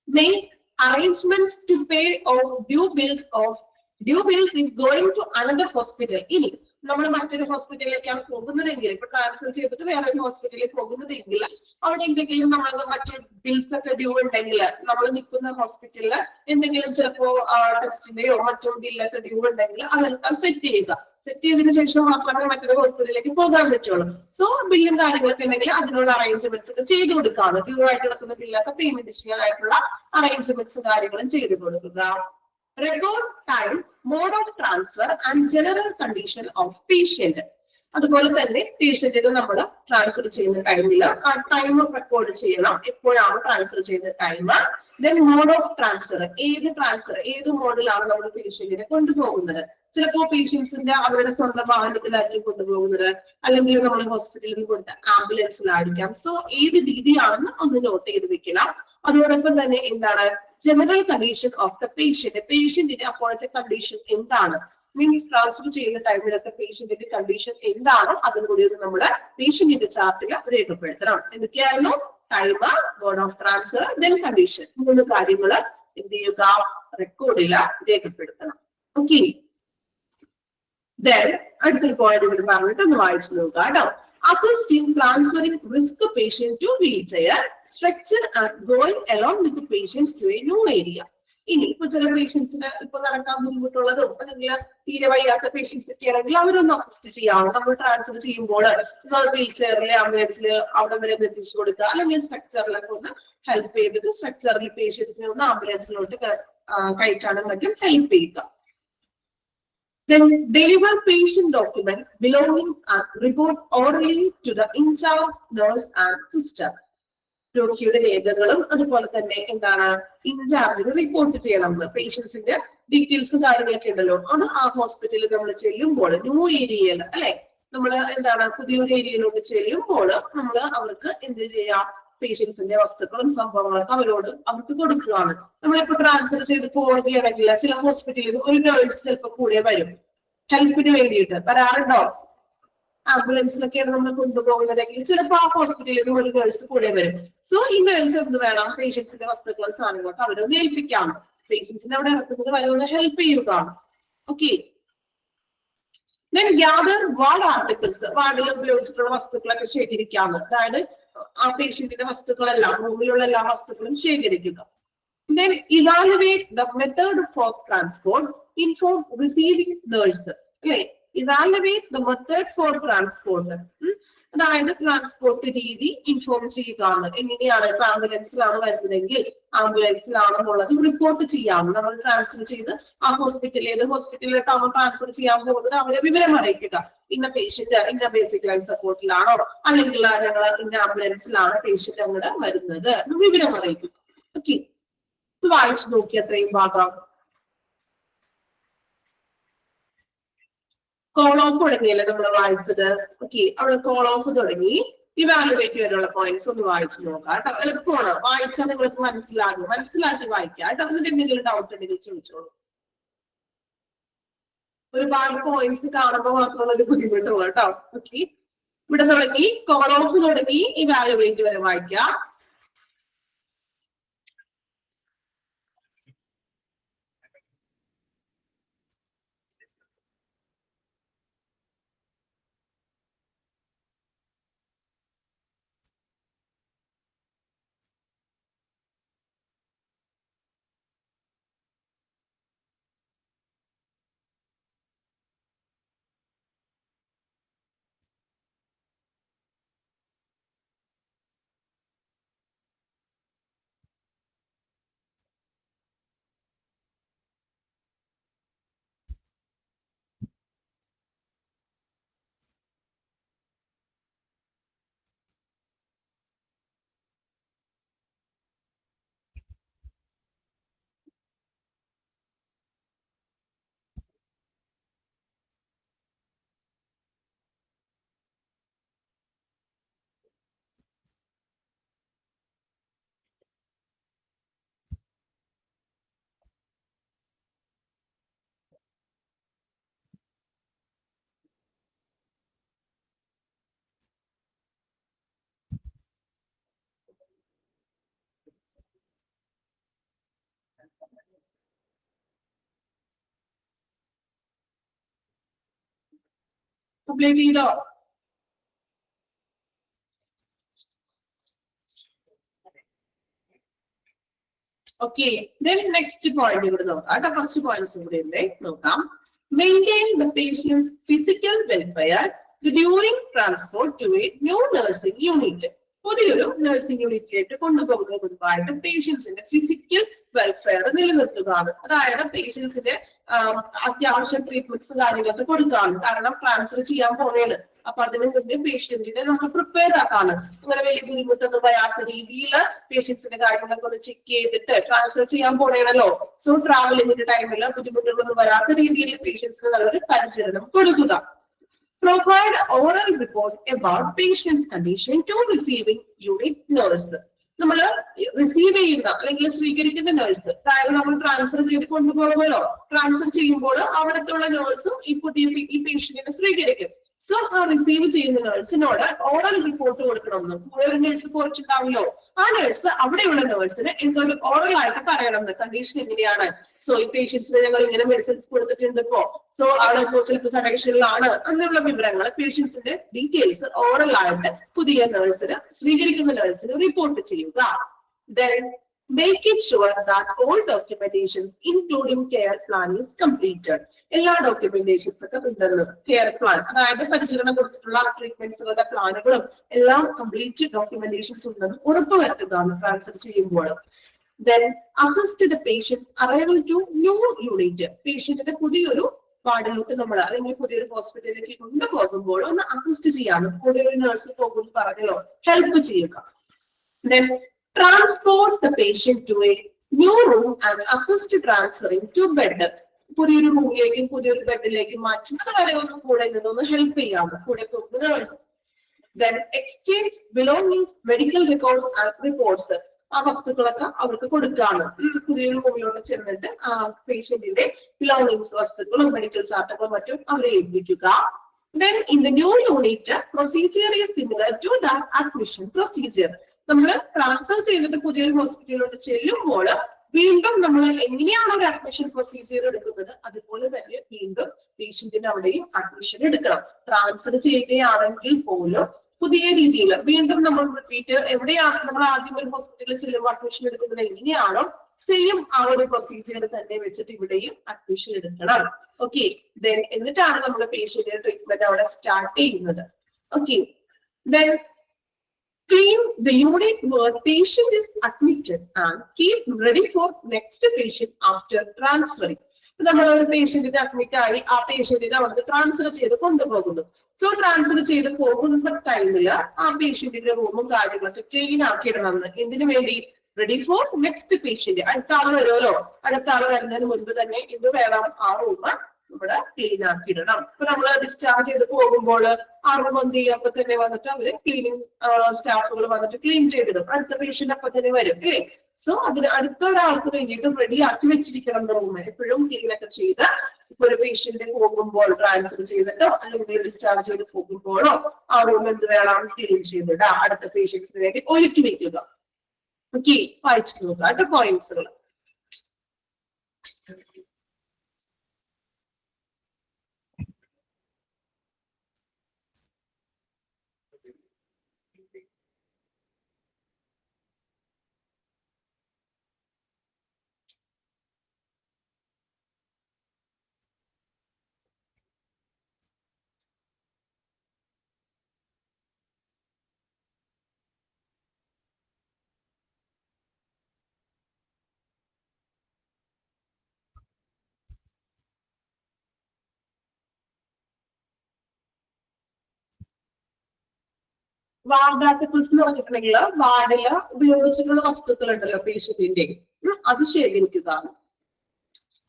make arrangements to pay off due bills if going to another hospital. ഇനി നമ്മൾ മറ്റൊരു ഹോസ്പിറ്റലിലേക്കാണ് പോകുന്നതെങ്കിൽ, ഇപ്പൊ ട്രാൻസ്ഫർ ചെയ്തിട്ട് വേറൊരു ഹോസ്പിറ്റലിൽ പോകുന്നതെങ്കിൽ അവിടെ എന്തെങ്കിലും നമ്മൾ മറ്റു ബിൽസ് ഒക്കെ ഡ്യൂ ഉണ്ടെങ്കിൽ നമ്മൾ നിൽക്കുന്ന ഹോസ്പിറ്റലിൽ എന്തെങ്കിലും ചിലപ്പോ ടെസ്റ്റിന്റെയോ മറ്റോ ബില്ലൊക്കെ ഡ്യൂ ഉണ്ടെങ്കിൽ അതെല്ലാം സെറ്റ് ചെയ്യുക. സെറ്റ് ചെയ്തതിനു ശേഷം മാത്രമേ മറ്റൊരു ഹോസ്പിറ്റലിലേക്ക് പോകാൻ പറ്റുള്ളൂ. സോ ബില്ലും കാര്യങ്ങളൊക്കെ ഉണ്ടെങ്കിൽ അതിനുള്ള അറേഞ്ച്മെന്റ്സ് ഒക്കെ ചെയ്തു കൊടുക്കാതെ ഡ്യൂ ആയിട്ട് കിടക്കുന്ന ബില്ലൊക്കെ പേയ്മെന്റ് ചെയ്യാനായിട്ടുള്ള അറേഞ്ച്മെന്റ്സ് കാര്യങ്ങളും ചെയ്തു കൊടുക്കുക. Record time, mode of transfer and general condition of patient. അതുപോലെ തന്നെ പേഷ്യന്റിന് നമ്മൾ ട്രാൻസ്ഫർ ചെയ്യുന്ന ടൈമിൽ ആ ടൈം റെക്കോർഡ് ചെയ്യണം, എപ്പോഴാണ് ട്രാൻസ്ഫർ ചെയ്യുന്ന time. Then mode of transfer, ഏത് മോഡിലാണ് നമ്മൾ പേഷ്യന്റിനെ കൊണ്ടുപോകുന്നത്. ചിലപ്പോ പേഷ്യൻസിന്റെ അവരുടെ സ്വന്തം വാഹനത്തിലായിരിക്കും കൊണ്ടുപോകുന്നത്, അല്ലെങ്കിൽ നമ്മൾ ഹോസ്പിറ്റലിൽ കൊടുത്ത ആംബുലൻസിലായിരിക്കാം. സോ ഏത് രീതിയാണെന്ന് ഒന്ന് നോട്ട് ചെയ്ത് വെക്കണം. അതോടൊപ്പം തന്നെ എന്താണ് ജനറൽ കണ്ടീഷൻ ഓഫ് ദ പേഷ്യന്റിന്റെ അപ്പോഴത്തെ കണ്ടീഷൻ എന്താണ്, മീൻസ് ട്രാൻസ്ഫർ ചെയ്യുന്ന ടൈമിലൊക്കെ പേഷ്യന്റിന്റെ കണ്ടീഷൻ എന്താണോ അതും കൂടി നമ്മുടെ പേഷ്യന്റിന്റെ ചാർട്ടിൽ രേഖപ്പെടുത്തണം. എന്തൊക്കെയായിരുന്നു? Time, mode of transfer, then condition. 3 കാര്യങ്ങൾ എന്ത് ചെയ്യുക, റെക്കോർഡിൽ രേഖപ്പെടുത്തണം. ഓക്കെ. അടുത്തൊരു പോയിന്റ് ഇവിടെ പറഞ്ഞിട്ട് ഒന്ന് വായിച്ചു നോക്കുക കേട്ടോ. Assist in transferring risk patient to wheelchair structure and going along with the patients to a new area. ഇനി ഇപ്പൊ ചില പേഷ്യൻസിന് ഇപ്പൊ നടക്കാൻ ബുദ്ധിമുട്ടുള്ളതും അല്ലെങ്കിൽ തീരെ വയ്യാത്ത പേഷ്യൻസ് ഒക്കെ ആണെങ്കിൽ അവരൊന്ന് അസിസ്റ്റ് ചെയ്യാം. നമ്മൾ ട്രാൻസ്ഫർ ചെയ്യുമ്പോൾ വീൽ ചെയറിലെ ആംബുലൻസിൽ അവിടെ വരെ എത്തിച്ചു കൊടുക്കുക, അല്ലെങ്കിൽ സ്ട്രക്ചറിലൊക്കെ ഒന്ന് ഹെൽപ്പ് ചെയ്തിട്ട് സ്ട്രക്ചറിൽ പേഷ്യൻസിനെ ഒന്ന് ആംബുലൻസിലോട്ട് കയറ്റാനും മറ്റും ഹെൽപ്പ് ചെയ്യുക. Then deliver patient document, belongings and report orally to the in-charge nurse and sister. രോഗിയുടെ രേഖകളും അതുപോലെ തന്നെ എന്താണ് ഇൻചാർജിന് റിപ്പോർട്ട് ചെയ്യണം. പേഷ്യൻസിന്റെ ഡീറ്റെയിൽസ് കാര്യങ്ങളൊക്കെ ഉണ്ടല്ലോ, അത് ആ ഹോസ്പിറ്റലിൽ നമ്മൾ ചെല്ലുമ്പോൾ ന്യൂ ഏരിയയിൽ അല്ലെ, നമ്മൾ എന്താണ് പുതിയൊരു ഏരിയയിലോട്ട് ചെല്ലുമ്പോൾ നമ്മൾ അവർക്ക് എന്ത് ചെയ്യാം, പേഷ്യൻസിന്റെ വസ്തുക്കളും സംഭവങ്ങളൊക്കെ അവർക്ക് കൊടുക്കുകയാണ്. നമ്മളിപ്പോ ട്രാൻസ്ഫർ ചെയ്ത് പോവുകയാണെങ്കിൽ ചില ഹോസ്പിറ്റലിൽ ഒരു നേഴ്സ് ചിലപ്പോൾ കൂടെ വരും ഹെൽപ്പിന് വേണ്ടിയിട്ട്. വരാറുണ്ടോ? ആംബുലൻസിലൊക്കെയാണ് നമ്മൾ കൊണ്ടുപോകുന്നതെങ്കിൽ ചിലപ്പോൾ ആ ഹോസ്പിറ്റലിൽ ഒരു നേഴ്സ് കൂടെ വരും. സോ ഈ നേഴ്സ് എന്ത് വേണം, പേഷ്യൻസിന്റെ വസ്തുക്കളും സാധനങ്ങളൊക്കെ അവരൊന്ന് ഏൽപ്പിക്കാം. പേഷ്യൻസിന്റെ അവിടെ ഇറക്കുന്നത് വരെ ഹെൽപ്പ് ചെയ്യുക. Okay. Then gather ward articles. വാർഡിൽ ഉപയോഗിച്ചിട്ടുള്ള വസ്തുക്കളൊക്കെ ശേഖരിക്കാം. അതായത് ആ പേഷ്യന്റിന്റെ വസ്തുക്കളെല്ലാം, റൂമിലുള്ള എല്ലാ വസ്തുക്കളും ശേഖരിക്കുക. Then evaluate the method for transport. Inform receiving nurse. അല്ലെ, evaluate the method for transport. അതായത് ട്രാൻസ്പോർട്ട് രീതി ഇൻഫോം ചെയ്യുക. എങ്ങനെയാണ്, ഇപ്പൊ ആംബുലൻസിലാണ് വരുന്നതെങ്കിൽ ആംബുലൻസിലാണെന്നുള്ളത് റിപ്പോർട്ട് ചെയ്യാം. നമ്മൾ ട്രാൻസ്ഫർ ചെയ്ത് ആ ഹോസ്പിറ്റലിൽ ഏത് ഹോസ്പിറ്റലിലോട്ടാണ് ട്രാൻസ്ഫർ ചെയ്യാൻ പോകുന്നത് അവരെ വിവരം അറിയിക്കുക. ഇന്ന പേഷ്യന്റ് ഇന്ന ബേസിക് ലൈഫ് സപ്പോർട്ടിലാണോ, അല്ലെങ്കിൽ ഞങ്ങൾ ഇന്ന ആംബുലൻസിലാണ് പേഷ്യന്റ് അങ്ങോട്ട് വരുന്നത് വിവരം അറിയിക്കുക. ഓക്കെ. വായിച്ചു നോക്കി അത്രയും ഭാഗം. കോൾ ഓഫ് തുടങ്ങിയല്ലേ നമ്മൾ വായിച്ചത്. ഓക്കെ, അവിടെ കോൾ ഓഫ് തുടങ്ങി ഇവാലുവേറ്റ് വരെയുള്ള പോയിന്റ്സ് ഒന്ന് വായിച്ചു നോക്കാം കേട്ടോ. എളുപ്പമാണ്, വായിച്ചാൽ നിങ്ങൾക്ക് മനസ്സിലാക്കി വായിക്കാം കേട്ടോ. എന്നിട്ട് എന്തെങ്കിലും ഡൗട്ട് ഉണ്ടെങ്കിൽ ചോദിച്ചോളൂ. ഒരുപാട് പോയിന്റ്സ് കാണുമ്പോൾ മാത്രമുള്ള ഒരു ബുദ്ധിമുട്ടുള്ളൂ കേട്ടോ. ഓക്കെ, ഇവിടെ തുടങ്ങി കോൾ ഓഫ് തുടങ്ങി ഇവാലുവേറ്റ് വരെ വായിക്കാം. കംപ്ലീറ്റ് ചെയ്തോ? ഓക്കെ, നെക്സ്റ്റ് പോയിന്റ് ഇവിടെ നോക്കാം കേട്ടോ. കുറച്ച് പോയിന്റ്സ് ഇവിടെ ഉണ്ട്, നോക്കാം. Maintain the patient's physical welfare during transport to a new nursing unit. പുതിയൊരു നഴ്സിംഗ് യൂണിറ്റിലേക്ക് കൊണ്ടുപോകുന്നതിന് മുൻപായിട്ട് പേഷ്യൻസിന്റെ ഫിസിക്കൽ വെൽഫെയർ നിലനിർത്തുകയാണ്. അതായത് പേഷ്യൻസിന്റെ അത്യാവശ്യം ട്രീറ്റ്മെന്റ്സ് കാര്യങ്ങളൊക്കെ കൊടുക്കുകയാണ്. കാരണം ട്രാൻസ്ഫർ ചെയ്യാൻ പോകുകയാണ്. അപ്പൊ അതിന് മുന്നേ പേഷ്യന്റിനെ നമുക്ക് പ്രിപ്പയർ ആക്കാണ്. അങ്ങനെ വലിയ ബുദ്ധിമുട്ടൊന്നും വരാത്ത രീതിയിൽ പേഷ്യൻസിന്റെ കാര്യങ്ങളൊക്കെ ഒന്ന് ചെക്ക് ചെയ്തിട്ട് ട്രാൻസ്ഫർ ചെയ്യാൻ പോകണല്ലോ. സോ ട്രാവലിംഗിന്റെ ടൈമിൽ ബുദ്ധിമുട്ടുകളൊന്നും വരാത്ത രീതിയിൽ പേഷ്യൻസിന് നല്ലൊരു പരിചരണം കൊടുക്കുക. Provide oral report about patient's condition to receiving unit nurse. നമ്മൾ റിസീവ് ചെയ്യുന്ന അല്ലെങ്കിൽ സ്വീകരിക്കുന്ന നഴ്സ്, അതായത് നമ്മൾ ട്രാൻസ്ഫർ ചെയ്ത് കൊണ്ടുപോകുമല്ലോ, ട്രാൻസ്ഫർ ചെയ്യുമ്പോൾ അവിടത്തുള്ള നഴ്സും ഈ പേഷ്യന്റിനെ സ്വീകരിക്കും. സോ ആ റിസീവ് ചെയ്യുന്ന നേഴ്സിനോട് ഓറൽ റിപ്പോർട്ട് കൊടുക്കണമെന്ന് ഒരു നേഴ്സ് പോയിട്ടുണ്ടാവില്ലോ, ആ നേഴ്സ് അവിടെയുള്ള നേഴ്സിന് എന്തൊരു ഓറൽ ആയിട്ട് പറയണമെന്ന്, കണ്ടീഷൻ എങ്ങനെയാണ്, സോ ഈ പേഷ്യൻസിന് ഞങ്ങൾ ഇങ്ങനെ മെഡിസിൻസ് കൊടുത്തിട്ടുണ്ട് ഇപ്പോ, സോ ആള് ഇപ്പോൾ ചിലപ്പോൾ സഡക്ഷനിലാണ് എന്നുള്ള വിവരങ്ങൾ പേഷ്യൻസിന്റെ ഡീറ്റെയിൽസ് ഓറൽ ആയിട്ട് പുതിയ നേഴ്സിന്, സ്വീകരിക്കുന്ന നേഴ്സിന് റിപ്പോർട്ട് ചെയ്യുക. Then make it sure that all documentations including care plan is completed. എല്ലാ ഡോക്യുമെന്റേഷൻസ് ഒക്കെ ഉണ്ടെന്ന്, കെയർ പ്ലാൻ അതായത് പരിചരണം കൊടുത്തിട്ടുള്ള ട്രീറ്റ്മെന്റ്സുകളുടെ പ്ലാനുകളും എല്ലാം കംപ്ലീറ്റ് ഡോക്യുമെന്റേഷൻസ് ഉണ്ടെന്ന് ഉറപ്പുവരുത്തുക ട്രാൻസ്ഫർ ചെയ്യുമ്പോൾ. Then assist the patient's arrival to new unit. പേഷ്യന്റിന്റെ പുതിയൊരു വാർഡിലോട്ട് നമ്മൾ അല്ലെങ്കിൽ പുതിയൊരു ഹോസ്പിറ്റലിലേക്ക് കൊണ്ടുപോകുമ്പോൾ ഒന്ന് അസിസ്റ്റ് ചെയ്യാനും കൂടെ ഒരു നഴ്സ് പോകുമെന്ന് പറഞ്ഞല്ലോ, ഹെൽപ്പ് ചെയ്യുക. Then transport the patient to a new room and assist transferring to bed. പുതിയൊരു റൂമിലേക്കും പുതിയൊരു ബെഡിലേക്കും മാറ്റുന്നത് വരെ ഒന്ന് കൂടെ നിന്നൊന്ന് ഹെൽപ്പ് ചെയ്യാം കൂടെ പോകുന്ന nurse. Then exchange belongings, medical records and reports. ആ വസ്തുക്കളൊക്കെ അവർക്ക് കൊടുക്കാണ്. പുതിയൊരു റൂമിലോട്ട് ചെന്നിട്ട് ആ പേഷ്യന്റിന്റെ ബിലോങ്ങിങ്സ്, വസ്തുക്കളും മെഡിക്കൽ ചാർട്ടുകളും മറ്റും അവരെ ഏൽപ്പിക്കുക. Then in the new unit, procedure is similar to the admission procedure. നമ്മൾ ട്രാൻസ്ഫർ ചെയ്തിട്ട് പുതിയൊരു ഹോസ്പിറ്റലിലോട്ട് ചെല്ലുമ്പോൾ വീണ്ടും നമ്മൾ എങ്ങനെയാണ് ഒരു അഡ്മിഷൻ പ്രൊസീജിയർ എടുക്കുന്നത് അതുപോലെ തന്നെ വീണ്ടും പേഷ്യന്റിന്റെ അവിടെയും അഡ്മിഷൻ എടുക്കണം. ട്രാൻസ്ഫർ ചെയ്യുകയാണെങ്കിൽ പോലും പുതിയ രീതിയിൽ വീണ്ടും നമ്മൾ റിപ്പീറ്റ്, എവിടെയാണ് നമ്മൾ ആദ്യം ഒരു ഹോസ്പിറ്റലിൽ ചെല്ലുമ്പോൾ അഡ്മിഷൻ എടുക്കുന്നത് എങ്ങനെയാണോ സെയിം ആ ഒരു പ്രൊസീജിയർ തന്നെ വെച്ചിട്ട് ഇവിടെയും അഡ്മിഷൻ എടുക്കണം. ഓക്കെ, ദെൻ എന്നിട്ടാണ് നമ്മൾ പേഷ്യന്റിന്റെ ട്രീറ്റ്മെന്റ് അവിടെ സ്റ്റാർട്ട് ചെയ്യുന്നത്. Okay, then clean the unit where patient is admitted and keep ready for next patient after transferring. നമ്മൾ ഒരു പേഷ്യന്റിനെ അഡ്മിറ്റ് ആയി ആ പേഷ്യന്റിനെ അവിടുന്ന് ട്രാൻസ്ഫർ ചെയ്ത് കൊണ്ടുപോകുന്നു. സോ ട്രാൻസ്ഫർ ചെയ്ത് പോകുന്ന ടൈമില് ആ പേഷ്യന്റിന്റെ റൂമും കാര്യങ്ങളൊക്കെ ക്ലീൻ ആക്കിയിടണമെന്ന്. എന്തിനു വേണ്ടി? Ready for next patient. അടുത്ത ആള് വരുമല്ലോ, അടുത്ത ആള് വരുന്നതിന് മുൻപ് തന്നെ ഇത് വേണം ആ റൂം ഇവിടെ ക്ലീൻ ആക്കിയിടണം. ഇപ്പൊ നമ്മള് ഡിസ്ചാർജ് ചെയ്ത് പോകുമ്പോൾ ആ റൂം എന്ത് ചെയ്യും, അപ്പൊ തന്നെ വന്നിട്ട് അവര് ക്ലീനിങ് സ്റ്റാഫുകൾ വന്നിട്ട് ക്ലീൻ ചെയ്തിടും. അടുത്ത പേഷ്യന്റ് അപ്പൊ തന്നെ വരും അല്ലേ. സോ അതിന് അടുത്ത ഒരാൾക്ക് വേണ്ടിയിട്ടും റെഡി ആക്കി വെച്ചിരിക്കണം റൂം എപ്പോഴും ക്ലീൻ ഒക്കെ ചെയ്ത്. ഇപ്പൊ ഒരു പേഷ്യന്റ് പോകുമ്പോൾ ട്രാൻസ്ഫർ ചെയ്തിട്ടോ അല്ലെങ്കിൽ ഡിസ്ചാർജ് ചെയ്ത് പോകുമ്പോഴോ ആ റൂം എന്ത് വേണം, ക്ലീൻ ചെയ്തിടുക, അടുത്ത പേഷ്യൻസിന് വേണ്ടി ഒരുക്കി വെക്കുക. ഓക്കെ, വായിച്ചു നോക്കുക അടുത്ത പോയിന്റ്സുകൾ. വാർഡ് ആർട്ടിക്കിൾസ് എന്ന് പറഞ്ഞിട്ടുണ്ടെങ്കിൽ വാർഡില് ഉപയോഗിച്ചിട്ടുള്ള വസ്തുക്കൾ ഉണ്ടല്ലോ പേഷ്യന്റിന്റെ, അത് ശേഖരിക്കുക.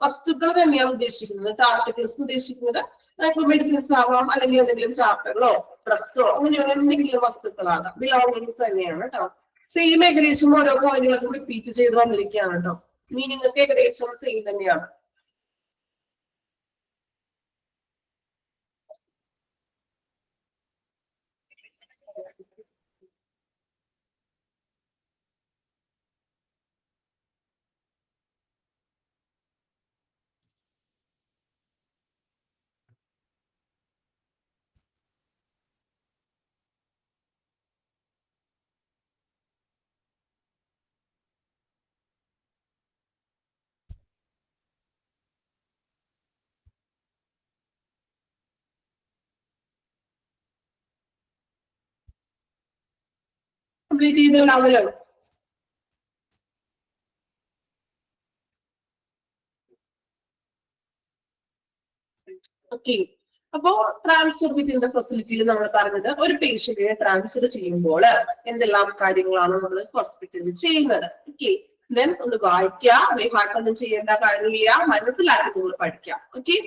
വസ്തുക്കൾ തന്നെയാണ് ഉദ്ദേശിക്കുന്നത്. ആർട്ടിക്കിൾസ് ഉദ്ദേശിക്കുന്നത് ഇപ്പൊ മെഡിസിൻസ് ആവാം, അല്ലെങ്കിൽ എന്തെങ്കിലും ചാർട്ടുകളോ ഡ്രസ്സോ അങ്ങനെയുള്ള എന്തെങ്കിലും വസ്തുക്കളാണ്. ബിലോങ്ങിങ്സ് തന്നെയാണ് കേട്ടോ. സെയിം ഏകദേശം ഓരോ പോയിന്റുകളൊക്കെ റിപ്പീറ്റ് ചെയ്ത് വന്നിരിക്കുകയാണ് കേട്ടോ. മീനിങ് ഒക്കെ ഏകദേശം സെയിം തന്നെയാണ്. കംപ്ലീറ്റ് ചെയ്തുണ്ടാവല്ലോ. ഓക്കെ, അപ്പോ ട്രാൻസ്ഫർ വിത്തിൻ ദ ഫെസിലിറ്റിയിൽ നമ്മൾ പറഞ്ഞത് ഒരു പേഷ്യന്റിനെ ട്രാൻസ്ഫർ ചെയ്യുമ്പോൾ എന്തെല്ലാം കാര്യങ്ങളാണ് നമ്മൾ ഹോസ്പിറ്റലിൽ ചെയ്യുന്നത്. ഓക്കെ, ദെൻ ഒന്ന് വായിക്കുക, വേഹാട്ടൊന്നും ചെയ്യേണ്ട കാര്യമില്ല, മനസ്സിലാക്കി നിങ്ങൾ പഠിക്കാം. Okay,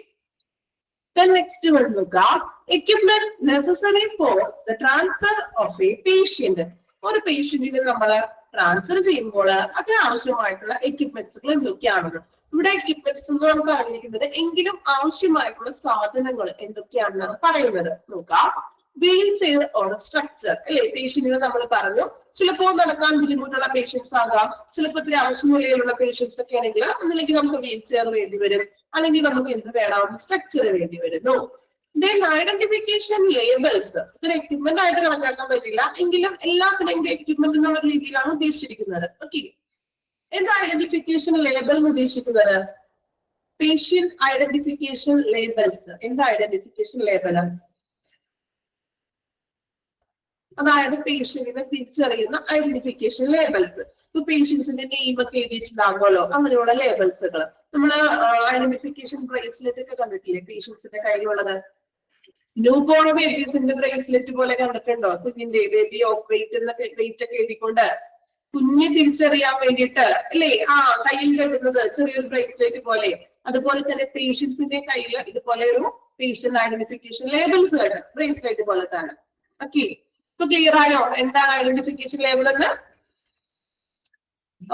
then next one look at equipment necessary for the transfer of a patient. ഒരു പേഷ്യന്റിനെ നമ്മൾ ട്രാൻസ്ഫർ ചെയ്യുമ്പോൾ അതിനാവശ്യമായിട്ടുള്ള എക്യുപ്മെന്റ്സുകൾ എന്തൊക്കെയാണ്? ഇവിടെ എക്യുപ്മെന്റ്സ് എന്ന് നമുക്ക് അറിഞ്ഞിരിക്കുന്നത് എങ്കിലും ആവശ്യമായിട്ടുള്ള സാധനങ്ങൾ എന്തൊക്കെയാണെന്നാണ് പറയുന്നത്. നോക്കാം. വീൽ ചെയർ ഓർ സ്ട്രക്ചർ അല്ലെ, പേഷ്യന്റിന് നമ്മൾ പറഞ്ഞു ചിലപ്പോൾ നടക്കാൻ ബുദ്ധിമുട്ടുള്ള പേഷ്യൻസ് ആകാം, ചിലപ്പോൾ ഇത്തിരി ആവശ്യനിലയിലുള്ള പേഷ്യൻസ് ഒക്കെ ആണെങ്കിൽ ഒന്നില്ലെങ്കിൽ നമുക്ക് വീൽ ചെയർ വേണ്ടി വരും, അല്ലെങ്കിൽ നമുക്ക് എന്ത് വേണം, സ്ട്രക്ചർ വേണ്ടി വരുന്നു. Then identification labels. ഇതൊരു എക്യുപ്മെന്റ് ആയിട്ട് കണക്കാക്കാൻ പറ്റില്ല, എങ്കിലും എല്ലാത്തിനും എക്യുപ്മെന്റ് എന്നുള്ള രീതിയിലാണ് ഉദ്ദേശിച്ചിരിക്കുന്നത്. ഓക്കെ, എന്താ ഐഡന്റിഫിക്കേഷൻ ലേബൽ എന്ന് ഉദ്ദേശിക്കുന്നത്? Patient identification labels. എന്താ ഐഡന്റിഫിക്കേഷൻ ലേബൽ? അതായത് പേഷ്യന്റിനെ തിരിച്ചറിയുന്ന ഐഡന്റിഫിക്കേഷൻ ലേബൽസ്. ഇപ്പൊ പേഷ്യൻസിന്റെ നെയിം ഒക്കെ എഴുതിയിട്ടുണ്ടാകുമല്ലോ, അങ്ങനെയുള്ള ലേബൽസുകൾ. നമ്മള് ഐഡന്റിഫിക്കേഷൻ ബ്രേസ്ലെറ്റ് ഒക്കെ കണ്ടിട്ടില്ലേ പേഷ്യൻസിന്റെ കയ്യിലുള്ളത്? ന്യൂ ബോൺ ബേബീസിന്റെ ബ്രേസ്ലെറ്റ് പോലെ കണ്ടിട്ടുണ്ടോ? കുഞ്ഞിന്റെ ബേബി ഓഫ് വെയിറ്റ് എന്ന വെയിറ്റ് ഒക്കെ എഴുതിക്കൊണ്ട് കുഞ്ഞ് തിരിച്ചറിയാൻ വേണ്ടിയിട്ട് അല്ലേ കയ്യിൽ കെട്ടുന്നത് ചെറിയൊരു ബ്രേസ്ലെറ്റ് പോലെ. അതുപോലെ തന്നെ പേഷ്യൻസിന്റെ കയ്യിൽ ഇതുപോലെ ഒരു പേഷ്യന്റ് ഐഡന്റിഫിക്കേഷൻ ലേബൽസ് ഉണ്ട്, ബ്രേസ്ലെറ്റ് പോലെ തന്നെ. ഓക്കെ, ഇപ്പൊ ക്ലിയർ ആയോ എന്താണ് ഐഡന്റിഫിക്കേഷൻ ലേബൽ എന്ന്?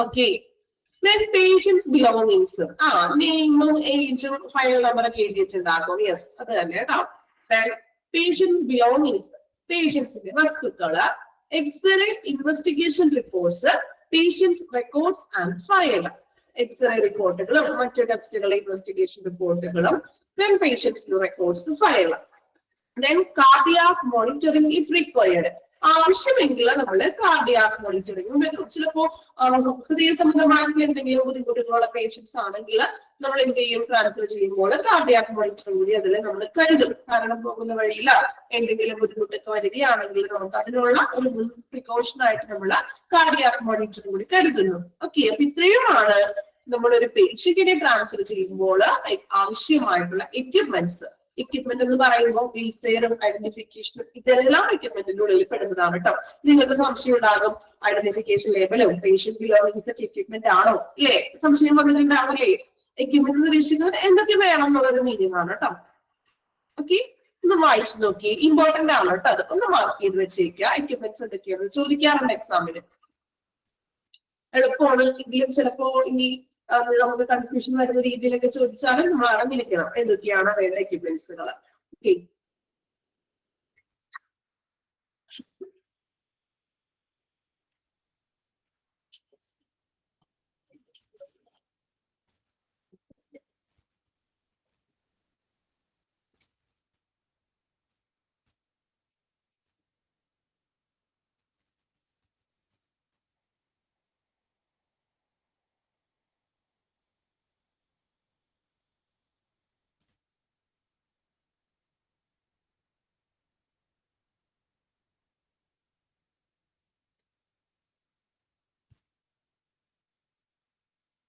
Okay, patients belongings. നെയിമും ഏജും ഫയൽ നമ്പർ ഒക്കെ എഴുതിയിട്ടുണ്ടാകും. യെസ്, അത് തന്നെ കേട്ടോ. പേഷ്യൻസ് ബിലോങ്ങിങ്സ്, പേഷ്യൻസിന്റെ വസ്തുക്കള്. X-ray investigation reports, patient's records and file. X-ray റിപ്പോർട്ടുകളും മറ്റു ടെസ്റ്റുകളുടെ ഇൻവെസ്റ്റിഗേഷൻ റിപ്പോർട്ടുകളും. Patient's records, file. Cardiac monitoring if required. ആവശ്യമെങ്കിൽ നമ്മൾ കാർഡിയാക് മോണിറ്ററിംഗ് വരും. ചിലപ്പോ ഹൃദയ സംബന്ധമായിട്ടുള്ള എന്തെങ്കിലും ബുദ്ധിമുട്ടുകളുള്ള പേഷ്യൻസ് ആണെങ്കിൽ നമ്മൾ എന്ത് ചെയ്യും, ട്രാൻസ്ഫർ ചെയ്യുമ്പോൾ കാർഡിയാക് മോണിറ്ററിംഗ് കൂടി അതിൽ നമ്മൾ കരുതും. കാരണം പോകുന്ന വഴിയിൽ എന്തെങ്കിലും ബുദ്ധിമുട്ടൊക്കെ വരികയാണെങ്കിൽ നമുക്ക് അതിനുള്ള ഒരു മുൻ പ്രിക്കോഷൻ ആയിട്ട് നമ്മൾ കാർഡിയാക് മോണിറ്ററിംഗ് കൂടി കരുതുന്നു. ഓക്കെ, അപ്പൊ ഇത്രയുമാണ് നമ്മളൊരു പേഷ്യന്റിനെ ട്രാൻസ്ഫർ ചെയ്യുമ്പോൾ ആവശ്യമായിട്ടുള്ള എക്യുപ്മെന്റ്സ്. എക്യുപ്മെന്റ് എന്ന് പറയുമ്പോൾ വീൽ ചെയറും ഐഡന്റിഫിക്കേഷനും ഇതെല്ലാം എക്യുപ്മെന്റിന്റെ ഉള്ളിൽ പെടുന്നതാണ് കേട്ടോ. നിങ്ങൾക്ക് സംശയം ഉണ്ടാകും, ഐഡന്റിഫിക്കേഷൻ ലേബലും പേഷ്യന്റ് ബിലോങ്ങിങ്സ് ഒക്കെ എക്യുപ്മെന്റ് ആണോ അല്ലേ? സംശയം വന്നിട്ടുണ്ടാവില്ലേ? എക്യുപ്മെന്റ് ഉദ്ദേശിക്കുന്നത് എന്തൊക്കെ വേണം എന്നുള്ളൊരു മീനിങ് ആണ് കേട്ടോ. ഓക്കെ, ഒന്ന് വായിച്ചു നോക്കി, ഇമ്പോർട്ടന്റ് ആണ് കേട്ടോ. അത് ഒന്ന് മാർക്ക് ചെയ്ത് വെച്ചേക്കുക. എക്യുപ്മെന്റ്സ് എന്തൊക്കെയാണെന്ന് ചോദിക്കാറുണ്ട് എക്സാമിന്. എളുപ്പമാണ്, എങ്കിലും ചിലപ്പോ ഇനി നമുക്ക് കൺഫ്യൂഷൻ വരുന്ന രീതിയിലൊക്കെ ചോദിച്ചാലും നമ്മൾ അറിഞ്ഞിരിക്കണം എന്തൊക്കെയാണ് വേണ്ട എക്യുപ്മെന്റ്സുകൾ. ഓക്കെ,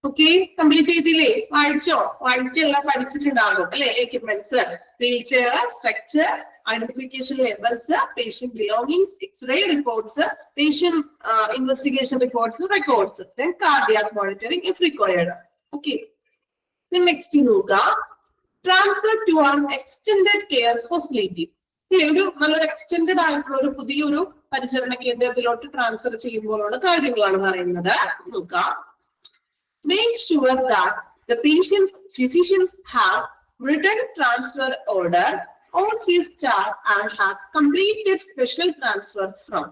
ഓക്കെ, കംപ്ലീറ്റ് ചെയ്തില്ലേ? വായിച്ചോ? വായിക്കെല്ലാം പഠിച്ചിട്ടുണ്ടാകും അല്ലെ? Equipments, wheel chair, stretcher, identification labels, patient belongings, x-ray reports, patient investigation reports, records, then cardiac monitoring if required. Okay, then next നോക്കുക, transfer to an extended care facility. ഒരു നല്ലൊരു extended ആയിട്ടുള്ള ഒരു പുതിയൊരു പരിചരണ കേന്ദ്രത്തിലോട്ട് ട്രാൻസ്ഫർ ചെയ്യുമ്പോഴുള്ള കാര്യങ്ങളാണ് പറയുന്നത്. നോക്കാം. Make sure that the patient's physicians have written transfer order on his chart and has completed special transfer from.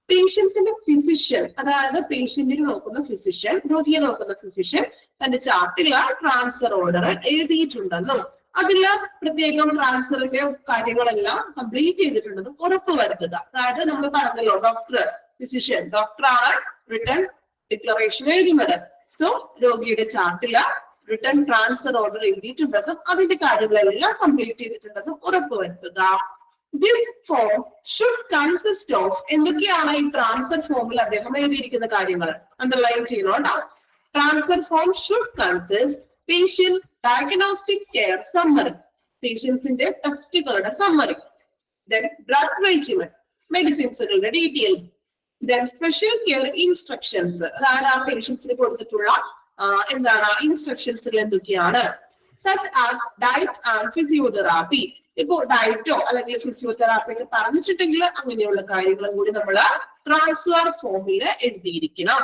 പേഷ്യൻസിന്റെ ഫിസിഷ്യൻ, അതായത് പേഷ്യന്റിനെ നോക്കുന്ന ഫിസിഷ്യൻ, രോഗിയെ നോക്കുന്ന ഫിസിഷ്യൻ തന്റെ ചാർട്ടിൽ ട്രാൻസ്ഫർ ഓർഡർ എഴുതിയിട്ടുണ്ടെന്നും അതിൽ പ്രത്യേകം ട്രാൻസ്ഫറിന്റെ കാര്യങ്ങളെല്ലാം കംപ്ലീറ്റ് ചെയ്തിട്ടുണ്ടെന്നും ഉറപ്പുവരുത്തുക. അതായത് നമ്മൾ പറഞ്ഞല്ലോ, ഡോക്ടർ, ഫിസിഷ്യൻ, ഡോക്ടറാണ് റിട്ടേൺ ഡിക്ലറേഷൻ എഴുതുന്നത്. സോ രോഗിയുടെ ചാർട്ടില് റിട്ടേൺ ട്രാൻസ്ഫർ ഓർഡർ എഴുതിയിട്ടുണ്ടെന്നും അതിന്റെ കാര്യങ്ങളെല്ലാം കംപ്ലീറ്റ് ചെയ്തിട്ടുണ്ടെന്നും ഉറപ്പുവരുത്തുക. This form should consist of. എന്തൊക്കെയാണ് ഈ ട്രാൻസ്ഫർ ഫോമിൽ അദ്ദേഹം എഴുതിയിരിക്കുന്ന കാര്യങ്ങൾ? അണ്ടർലൈൻ ചെയ്യണോട്ടോ. Transfer form should consist patient diagnostic care summary, പേഷ്യൻസിന്റെ ടെസ്റ്റുകളുടെ സമ്മറി, then ബ്ലഡ് റെജിമെൻ, മെഡിസിൻസുകളുടെ details, then special care instructions, അതായത് ആ പേഷ്യൻസിന് കൊടുത്തിട്ടുള്ള എന്താണ് ഇൻസ്ട്രക്ഷൻസുകൾ എന്തൊക്കെയാണ്, such as diet and physiotherapy. ഇപ്പോ ഡയറ്റോ അല്ലെങ്കിൽ ഫിസിയോതെറാപ്പിയോ പറഞ്ഞിട്ടുണ്ടെങ്കിൽ അങ്ങനെയുള്ള കാര്യങ്ങളും കൂടി നമ്മൾ ട്രാൻസ്ഫർ ഫോമിൽ എഴുതിയിരിക്കണം.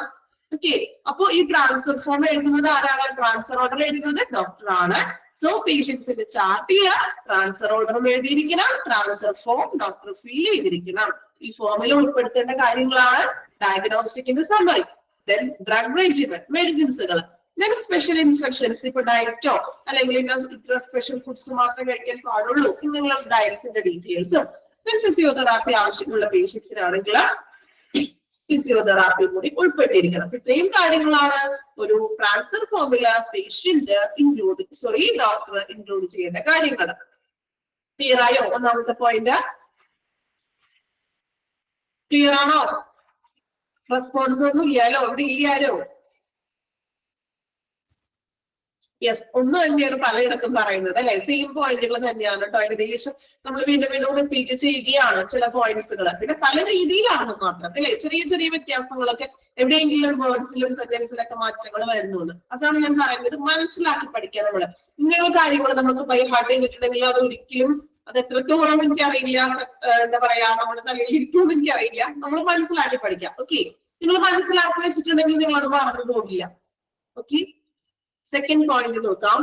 ഓക്കെ, അപ്പൊ ഈ ട്രാൻസ്ഫർ ഫോം എഴുതുന്നത് ആരാണ്? ട്രാൻസ്ഫർ ഓർഡർ എഴുതുന്നത് ഡോക്ടർ ആണ്. സോ പേഷ്യൻസിന്റെ ചാർട്ട് ചെയ്യുക, ട്രാൻസ്ഫർ ഓർഡറും എഴുതിയിരിക്കണം, ട്രാൻസ്ഫർ ഫോം ഡോക്ടർ ഫിൽ ചെയ്തിരിക്കണം. ഈ ഫോമിൽ ഉൾപ്പെടുത്തേണ്ട കാര്യങ്ങളാണ് ഡയഗ്നോസ്റ്റിക്കിന്റെ സമ്മറി, ദെൻ ഡ്രഗ് റെജിമൻ, മെഡിസിൻസുകൾ, ദെൻ സ്പെഷ്യൽ ഇൻസ്ട്രക്ഷൻസ്, ഇപ്പൊ ഡയറ്റോ അല്ലെങ്കിൽ ഇത്ര സ്പെഷ്യൽ ഫുഡ്സ് മാത്രമേ കഴിക്കാൻ പാടുള്ളൂ ഇങ്ങനെയുള്ള ഡയറ്റ്സിന്റെ ഡീറ്റെയിൽസും, ദെൻ ഫിസിയോതെറാപ്പി ആവശ്യമുള്ള പേഷ്യൻസിനാണെങ്കിൽ ഫിസിയോതെറാപ്പി കൂടി ഉൾപ്പെട്ടിരിക്കണം. ഇത്രയും കാര്യങ്ങളാണ് ഒരു ട്രാൻസ്ഫർ ഫോമില് പേഷ്യന്റ് ഡോക്ടർ ഇൻക്ലൂഡ് ചെയ്യേണ്ട കാര്യങ്ങൾ. ക്ലിയർ ആയോ? ഒന്നാമത്തെ പോയിന്റ് ക്ലിയർ ആണോ? റെസ്പോൺസ് ഒന്നും ഇല്ലാലോ, ഇവിടെ ഇല്ലാലോ? യെസ്, ഒന്ന് തന്നെയാണ് പലയിടത്തും പറയുന്നത് അല്ലെ, സെയിം പോയിന്റുകൾ തന്നെയാണ് കേട്ടോ. ഏകദേശം നമ്മൾ വീണ്ടും വീണ്ടും റിപ്പീറ്റ് ചെയ്യുകയാണ് ചില പോയിന്റ്സുകൾ, പിന്നെ പല രീതിയിലാണ് മാത്രം അല്ലെ, ചെറിയ ചെറിയ വ്യത്യാസങ്ങളൊക്കെ എവിടെയെങ്കിലും വേർഡ്സിലും സെന്റൻസിലൊക്കെ മാറ്റങ്ങൾ വരുന്നുണ്ട്. അതാണ് ഞാൻ പറയുന്നത്, മനസ്സിലാക്കി പഠിക്കുക നമ്മള്. ഇങ്ങനെയുള്ള കാര്യങ്ങൾ നമുക്ക് ബൈ ഹാർട്ട് ചെയ്തിട്ടുണ്ടെങ്കിൽ അത് ഒരിക്കലും അത് എത്രത്തോളം എനിക്കറിയില്ല, എന്താ പറയാ, നമ്മുടെ തലയിൽ ഇരിക്കുമെന്ന് എനിക്കറിയില്ല. നമ്മൾ മനസ്സിലാക്കി പഠിക്കാം. ഓക്കെ, നിങ്ങൾ മനസ്സിലാക്കി വെച്ചിട്ടുണ്ടെങ്കിൽ നിങ്ങൾ അത് മറന്നു പോകില്ല. ഓക്കെ, second point നോക്കാം.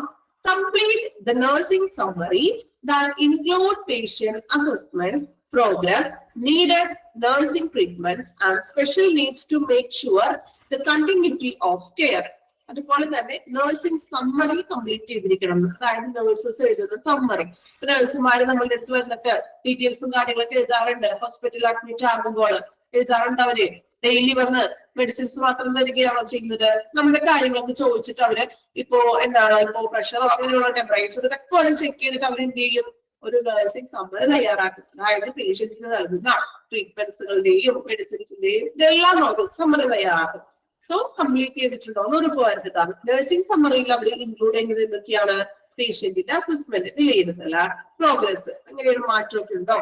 Complete the nursing summary that include patient assessment, progress, needed nursing treatments and special needs to make sure the continuity of care. അതുപോലെ തന്നെ നഴ്സിംഗ് സമ്മറി കംപ്ലീറ്റ് ചെയ്തിരിക്കണം. അതായത് നഴ്സസ് എഴുതുന്ന സമ്മറി. നഴ്സുമാര് നമ്മളുടെ അടുത്ത് വന്നിട്ട് ഡീറ്റെയിൽസും കാര്യങ്ങളൊക്കെ എഴുതാറുണ്ട്. ഹോസ്പിറ്റലിൽ അഡ്മിറ്റ് ആകുമ്പോൾ എഴുതാറുണ്ട്. അവര് ഡെയിലി വന്ന് മെഡിസിൻസ് മാത്രം തരികയാണോ ചെയ്യുന്നത്? നമ്മുടെ കാര്യങ്ങളൊക്കെ ചോദിച്ചിട്ട് അവര് ഇപ്പോ എന്താണ്, ഇപ്പോ പ്രഷറോ അങ്ങനെയുള്ള ടെമ്പറേച്ചർ ഇതൊക്കെ വന്ന് ചെക്ക് ചെയ്തിട്ട് അവർ എന്ത് ചെയ്യും? ഒരു നഴ്സിംഗ് സമ്മറി തയ്യാറാക്കും. അതായത് പേഷ്യൻസിന് നൽകുന്ന ട്രീറ്റ്മെന്റ്സുകളുടെയും മെഡിസിൻസിന്റെയും ഇതെല്ലാം സമ്മറി തയ്യാറാക്കും. സോ കംപ്ലീറ്റ് ചെയ്തിട്ടുണ്ടോ എന്ന് ഉറപ്പുവരുത്തുക. നഴ്സിംഗ് സമ്മറിയിൽ അവർ ഇൻക്ലൂഡ് ചെയ്യുന്നത് എന്തൊക്കെയാണ്? പേഷ്യന്റിന്റെ അസസ്മെന്റ്, വിലയിരുത്തല, പ്രോഗ്രസ്, അങ്ങനെയൊരു മാറ്റമൊക്കെ ഉണ്ടോ?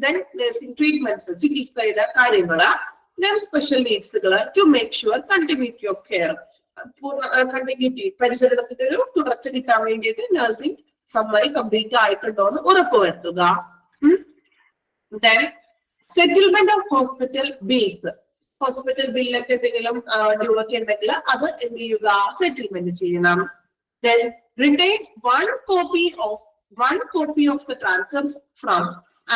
ദെൻ നഴ്സിംഗ് ട്രീറ്റ്മെന്റ്സ്, ചികിത്സയുടെ കാര്യങ്ങള്, ദെൻ സ്പെഷ്യൽ നീഡ്സുകള്, to make sure continuity of care, continuity, പരിചരണത്തിന്റെ ഒരു തുടർച്ച കിട്ടാൻ വേണ്ടിയിട്ട് നഴ്സിംഗ് സമ്മറി കംപ്ലീറ്റ് ആയിട്ടുണ്ടോ എന്ന് ഉറപ്പുവരുത്തുക. Then settlement of hospital bills, hospital ബില്ലൊക്കെ എന്തെങ്കിലും ഡ്യൂ ഒക്കെ ഉണ്ടെങ്കിൽ അത് എന്ത് ചെയ്യുക? സെറ്റിൽമെന്റ് ചെയ്യണം. Then retain one copy of the transfer from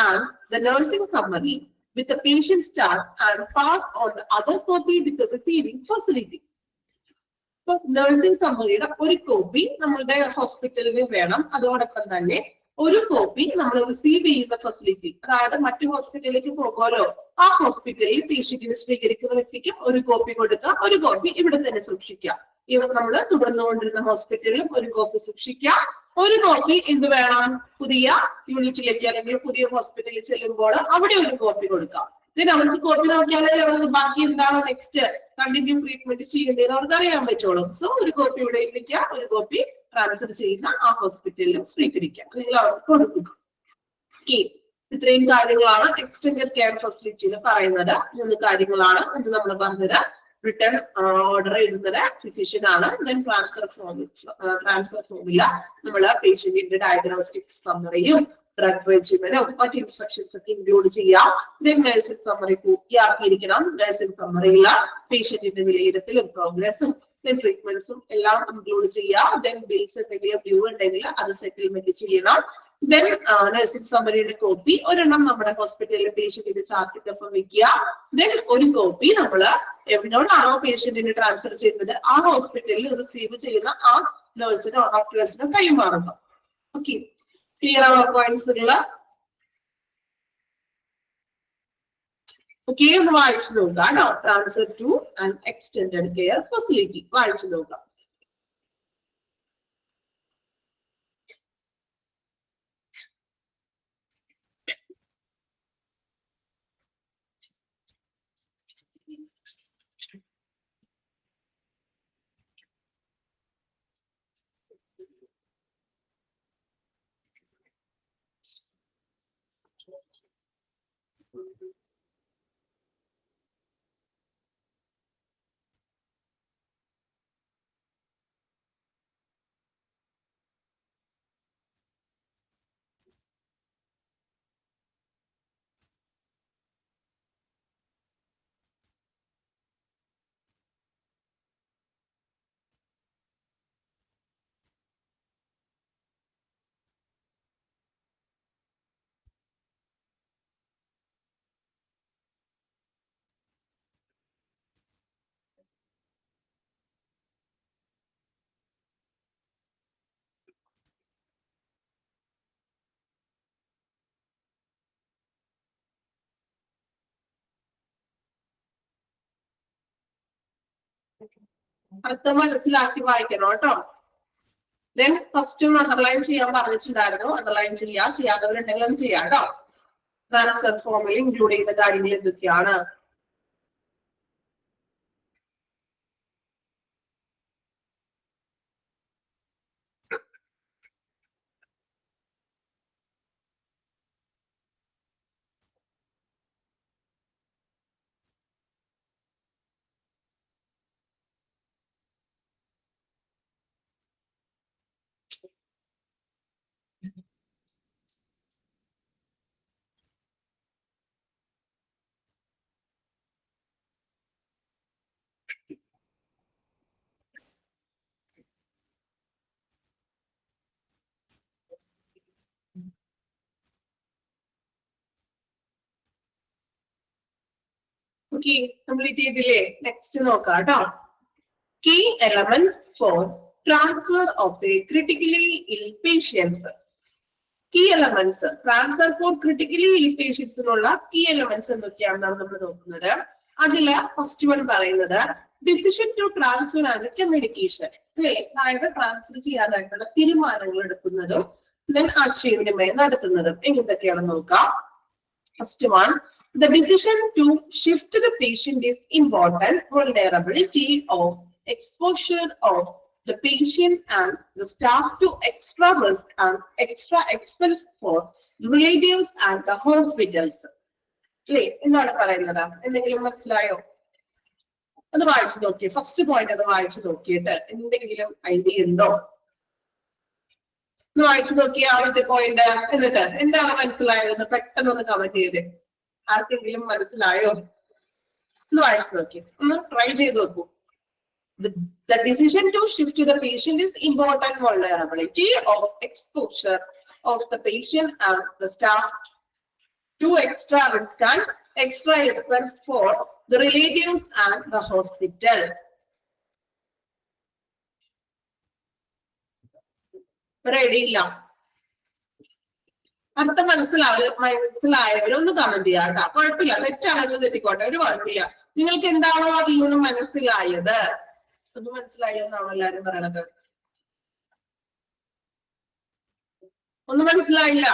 and the nursing summary with the patient's chart and pass on the other copy with the receiving facility. So nursing സമ്മറിയുടെ ഒരു copy നമ്മളുടെ ഹോസ്പിറ്റലിൽ വേണം. അതോടൊപ്പം തന്നെ ഒരു കോപ്പി നമ്മൾ receive ചെയ്യുന്ന facility, അതായത് മറ്റു ഹോസ്പിറ്റലിലേക്ക് പോകുമല്ലോ, ആ ഹോസ്പിറ്റലിൽ പേഷ്യന്റിനെ സ്വീകരിക്കുന്ന വ്യക്തിക്ക് ഒരു കോപ്പി കൊടുക്കുക, ഒരു കോപ്പി ഇവിടെ തന്നെ സൂക്ഷിക്കുക. ഇവ നമ്മൾ തുടർന്നുകൊണ്ടിരുന്ന ഹോസ്പിറ്റലിലും ഒരു കോപ്പി സൂക്ഷിക്കുക. ഒരു കോപ്പി എന്ത് വേണം? പുതിയ യൂണിറ്റിലേക്ക് അല്ലെങ്കിൽ പുതിയ ഹോസ്പിറ്റലിൽ ചെല്ലുമ്പോൾ അവിടെ ഒരു കോപ്പി കൊടുക്കാം. ഇതിന് അവർക്ക് കോപ്പി നോക്കിയാലേ അവർക്ക് ബാക്കി എന്താണ് നെക്സ്റ്റ് കണ്ടിന്യൂ ട്രീറ്റ്മെന്റ് ചെയ്യേണ്ടത് അവർക്ക് അറിയാൻ പറ്റുള്ളൂ. സോ ഒരു കോപ്പി ഇവിടെ ഇരിക്കുക, ഒരു കോപ്പി ട്രാൻസ്ഫർ ചെയ്യുന്ന ആ ഹോസ്പിറ്റലിലും സ്വീകരിക്കാം, അല്ലെങ്കിൽ അവർക്ക് കൊടുക്കുക. ഓക്കെ, ഇത്രയും കാര്യങ്ങളാണ് എക്സ്റ്റൻഡഡ് കെയർ ഫെസിലിറ്റിയിൽ പറയുന്നത്. 3 കാര്യങ്ങളാണ് ഇത് നമ്മൾ പറഞ്ഞത്. റിട്ടേൺ ഓർഡർ എഴുതുന്നത് ഫിസിഷ്യൻ ആണ്. ദെൻ ട്രാൻസ്ഫർ ഫോമില്ല നമ്മൾ പേഷ്യന്റിന്റെ ഡയഗ്നോസ്റ്റിക് സമ്മറിയും ഡ്രഗ് റെജിമനും മറ്റ് ഇൻസ്ട്രക്ഷൻസ് ഒക്കെ ഇൻക്ലൂഡ് ചെയ്യാം. ദെൻ നഴ്സിംഗ് സമ്മറി പൂർത്തിയാക്കിയിരിക്കണം. നഴ്സിംഗ് സമ്മറിയില്ല പേഷ്യന്റിന്റെ വിലയിരുത്തലും പ്രോഗ്രസും ദെൻ ട്രീറ്റ്മെന്റ്സും എല്ലാം ഇൻക്ലൂഡ് ചെയ്യാം. ദെൻ ബിൽസ് എന്തെങ്കിലും ഡ്യൂ ഉണ്ടെങ്കിൽ അത് സെറ്റിൽമെന്റ് ചെയ്യണം. ദെൻ നഴ്സിംഗ് സമ്മറിയുടെ കോപ്പി ഒരെണ്ണം നമ്മുടെ ഹോസ്പിറ്റലിലെ പേഷ്യന്റിന്റെ ചാർട്ടിനൊപ്പം വെക്കുക. ദെൻ ഒരു കോപ്പി നമ്മൾ എവിടോടാണോ പേഷ്യന്റിനെ ട്രാൻസ്ഫർ ചെയ്യുന്നത് ആ ഹോസ്പിറ്റലിൽ റിസീവ് ചെയ്യുന്ന ആ നഴ്സിനോ ഡോക്ടേഴ്സിനോ കൈമാറുക. ഓക്കെ, ക്ലിയർ ആണോ പോയിന്റ്സുകള്? ഓക്കെ, ഒന്ന് വായിച്ചു നോക്കാം കേട്ടോ. Transfer two and extended care facility വായിച്ചു നോക്കാം. അർത്ഥം മനസ്സിലാക്കി വായിക്കണം കേട്ടോ. ദെൻ ഫസ്റ്റ് അണ്ടർലൈൻ ചെയ്യാൻ പറഞ്ഞിട്ടുണ്ടായിരുന്നു. അണ്ടർലൈൻ ചെയ്യാത്തവരുണ്ടെങ്കിൽ അത് ചെയ്യാം കേട്ടോ. ട്രാൻസ്ഫർ ഫോമിൽ ഇൻക്ലൂഡ് ചെയ്യുന്ന കാര്യങ്ങൾ എന്തൊക്കെയാണ്? ഓക്കെ, കംപ്ലീറ്റ് ചെയ്തില്ലേ? നെക്സ്റ്റ് നോക്കാം കേട്ടോ. Key element for transfer of a critically ill patients. Key elements transfer for critically ill പേഷ്യൻസിനുള്ള കീ എലമെന്റ്സ് എന്തൊക്കെയാണെന്നാണ് നമ്മൾ നോക്കുന്നത്. അതില് ഫസ്റ്റ് വൺ പറയുന്നത് decision to transfer and communication അല്ലെ. അതായത് ട്രാൻസ്ഫർ ചെയ്യാനായിട്ടുള്ള തീരുമാനങ്ങൾ എടുക്കുന്നതും ദെൻ ആശയവിനിമയം നടത്തുന്നതും എന്തൊക്കെയാണെന്ന് നോക്കാം. First one, the decision to shift the patient is important vulnerability of exposure of the patient and the staff to extra risk and extra expense for relatives and the hospitals. അല്ലേ, എന്താണ് പറയുന്നത്? എന്തെങ്കിലും മനസ്സിലായോ? അത് വായിച്ചു നോക്കിയേ. ഫസ്റ്റ് പോയിന്റ് അത് വായിച്ചു നോക്കിയിട്ട് എന്തെങ്കിലും ഐഡിയ ഉണ്ടോ? ഒന്ന് വായിച്ചു നോക്കിയ ആദ്യത്തെ പോയിന്റ്. എന്നിട്ട് എന്താണ് മനസ്സിലായതെന്ന് പെട്ടെന്ന് കമന്റ് ചെയ്തേ. ആർക്കെങ്കിലും മനസ്സിലായോ? ഒന്ന് വായിച്ചു നോക്കി, ഒന്ന് ട്രൈ ചെയ്ത് നോക്കൂ. The decision to shift to the patient is important vulnerability of exposure of the patient and the staff to extra risk and extra expense for the relatives and the hospital. Ready ഇല്ല? അർത്ഥം മനസ്സിലായവരൊന്ന് comment ചെയ്യാം കേട്ടോ. കുഴപ്പമില്ല, തെറ്റാണെങ്കിലും തെറ്റിക്കോട്ടെ, ഒരു കുഴപ്പമില്ല. നിങ്ങൾക്ക് എന്താണോ അതിൽ നിന്ന് മനസ്സിലായത്? ഒന്ന് മനസ്സിലായോ എന്നാണോ എല്ലാരും പറയണത്? ഒന്നും മനസ്സിലായില്ല?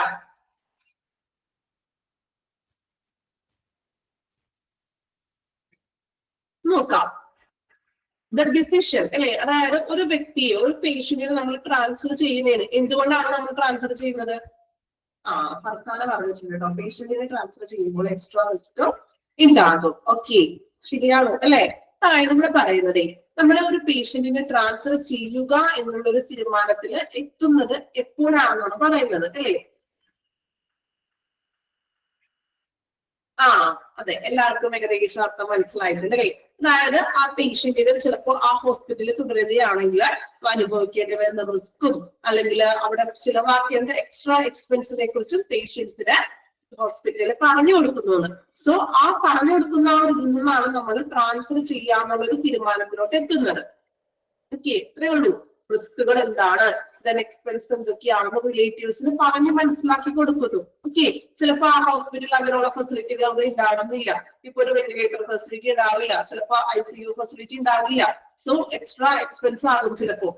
നോക്കാം. ദ ഡിസിഷൻ അല്ലെ, അതായത് ഒരു വ്യക്തിയെ, ഒരു പേഷ്യന്റിനെ നമ്മൾ ട്രാൻസ്ഫർ ചെയ്യുന്നതാണ്. എന്തുകൊണ്ടാണ് നമ്മൾ ട്രാൻസ്ഫർ ചെയ്യുന്നത്? ഫർസാന പറഞ്ഞിട്ടുണ്ട് കേട്ടോ. പേഷ്യന്റിനെ ട്രാൻസ്ഫർ ചെയ്യുമ്പോൾ എക്സ്ട്രാ റിസ്ക് ഉണ്ടാകും. ഓക്കെ, ശരിയാണ് അല്ലെ? അതായത് നമ്മൾ പറയുന്നത് നമ്മൾ ഒരു പേഷ്യന്റിനെ ട്രാൻസ്ഫർ ചെയ്യുക എന്നുള്ള ഒരു തീരുമാനത്തിൽ എത്തുന്നത് എപ്പോഴാണെന്നാണ് പറയുന്നത് അല്ലെ? അതെ, എല്ലാവർക്കും ഏകദേശം അർത്ഥം മനസ്സിലായിട്ടുണ്ട് അല്ലെ? അതായത് ആ പേഷ്യന്റിന് ചിലപ്പോൾ ആ ഹോസ്പിറ്റലിൽ തുടരുകയാണെങ്കിൽ അനുഭവിക്കേണ്ടി വരുന്ന റിസ്ക്കും അല്ലെങ്കിൽ അവിടെ ചിലവാക്കേണ്ട എക്സ്ട്രാ എക്സ്പെൻസിനെ കുറിച്ചും പേഷ്യൻസിന് ഹോസ്പിറ്റലിൽ പറഞ്ഞു കൊടുക്കുന്നുണ്ട്. സോ ആ പറഞ്ഞു കൊടുക്കുന്ന ആ ഒരു നിന്നാണ് നമ്മൾ ട്രാൻസ്ഫർ ചെയ്യാന്നുള്ള ഒരു തീരുമാനത്തിലോട്ട് എത്തുന്നത്. ഓക്കെ, ഇത്രയേ ഉള്ളൂ. റിസ്കുകൾ എന്താണ്, എക്സ്പെൻസ് എന്തൊക്കെയാണെന്ന് റിലേറ്റീവ്സിന് പറഞ്ഞ് മനസ്സിലാക്കി കൊടുക്കുന്നു. ഓക്കെ, ചിലപ്പോ ആ ഹോസ്പിറ്റലിൽ അങ്ങനെയുള്ള ഫെസിലിറ്റികൾ അവിടെ ഉണ്ടാകുന്നില്ല. ഇപ്പൊ ഒരു വെന്റിലേറ്റർ ഫെസിലിറ്റി ഉണ്ടാവില്ല, ചിലപ്പോ ICU ഫെസിലിറ്റി ഉണ്ടാവില്ല. സോ എക്സ്ട്രാ എക്സ്പെൻസ് ആകും ചിലപ്പോ,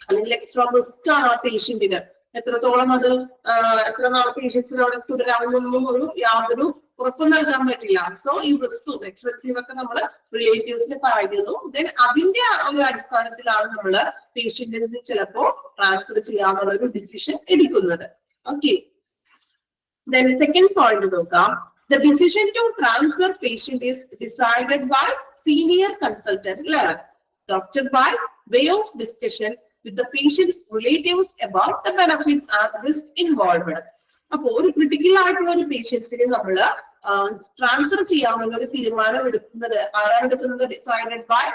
അല്ലെങ്കിൽ എക്സ്ട്രാ റിസ്ക് ആണ് ആ പേഷ്യന്റിന്. എത്രത്തോളം അത് എത്ര നാൾ പേഷ്യൻസിന് അവിടെ തുടരാമെന്നൊന്നും യാതൊരു ഉറപ്പും നൽകാൻ പറ്റില്ല. സോ ഈ റിസ്കും എക്സ്പെൻസീവ് ഒക്കെ നമ്മൾ റിലേറ്റീവ്സിന് പറയുന്നു. ദെൻ അതിന്റെ ഒരു അടിസ്ഥാനത്തിലാണ് നമ്മൾ പേഷ്യന്റിന് ചിലപ്പോ ട്രാൻസ്ഫർ ചെയ്യാനുള്ള ഒരു ഡിസിഷൻ എടുക്കുന്നത്. ഓക്കെ, ദെൻ സെക്കൻഡ് പോയിന്റ് നോക്കാം. The decision to transfer patient is decided by senior consultant level, adopted by way of discussion with the patient's relatives about the benefits and risk involved. അപ്പൊ ഒരു critical ആയിട്ടുള്ള ഒരു പേഷ്യൻസിനെ നമ്മൾ transfer ചെയ്യാനുള്ള ഒരു തീരുമാനം എടുക്കുന്നത് ആരാണ് എടുക്കുന്നത്? Decided by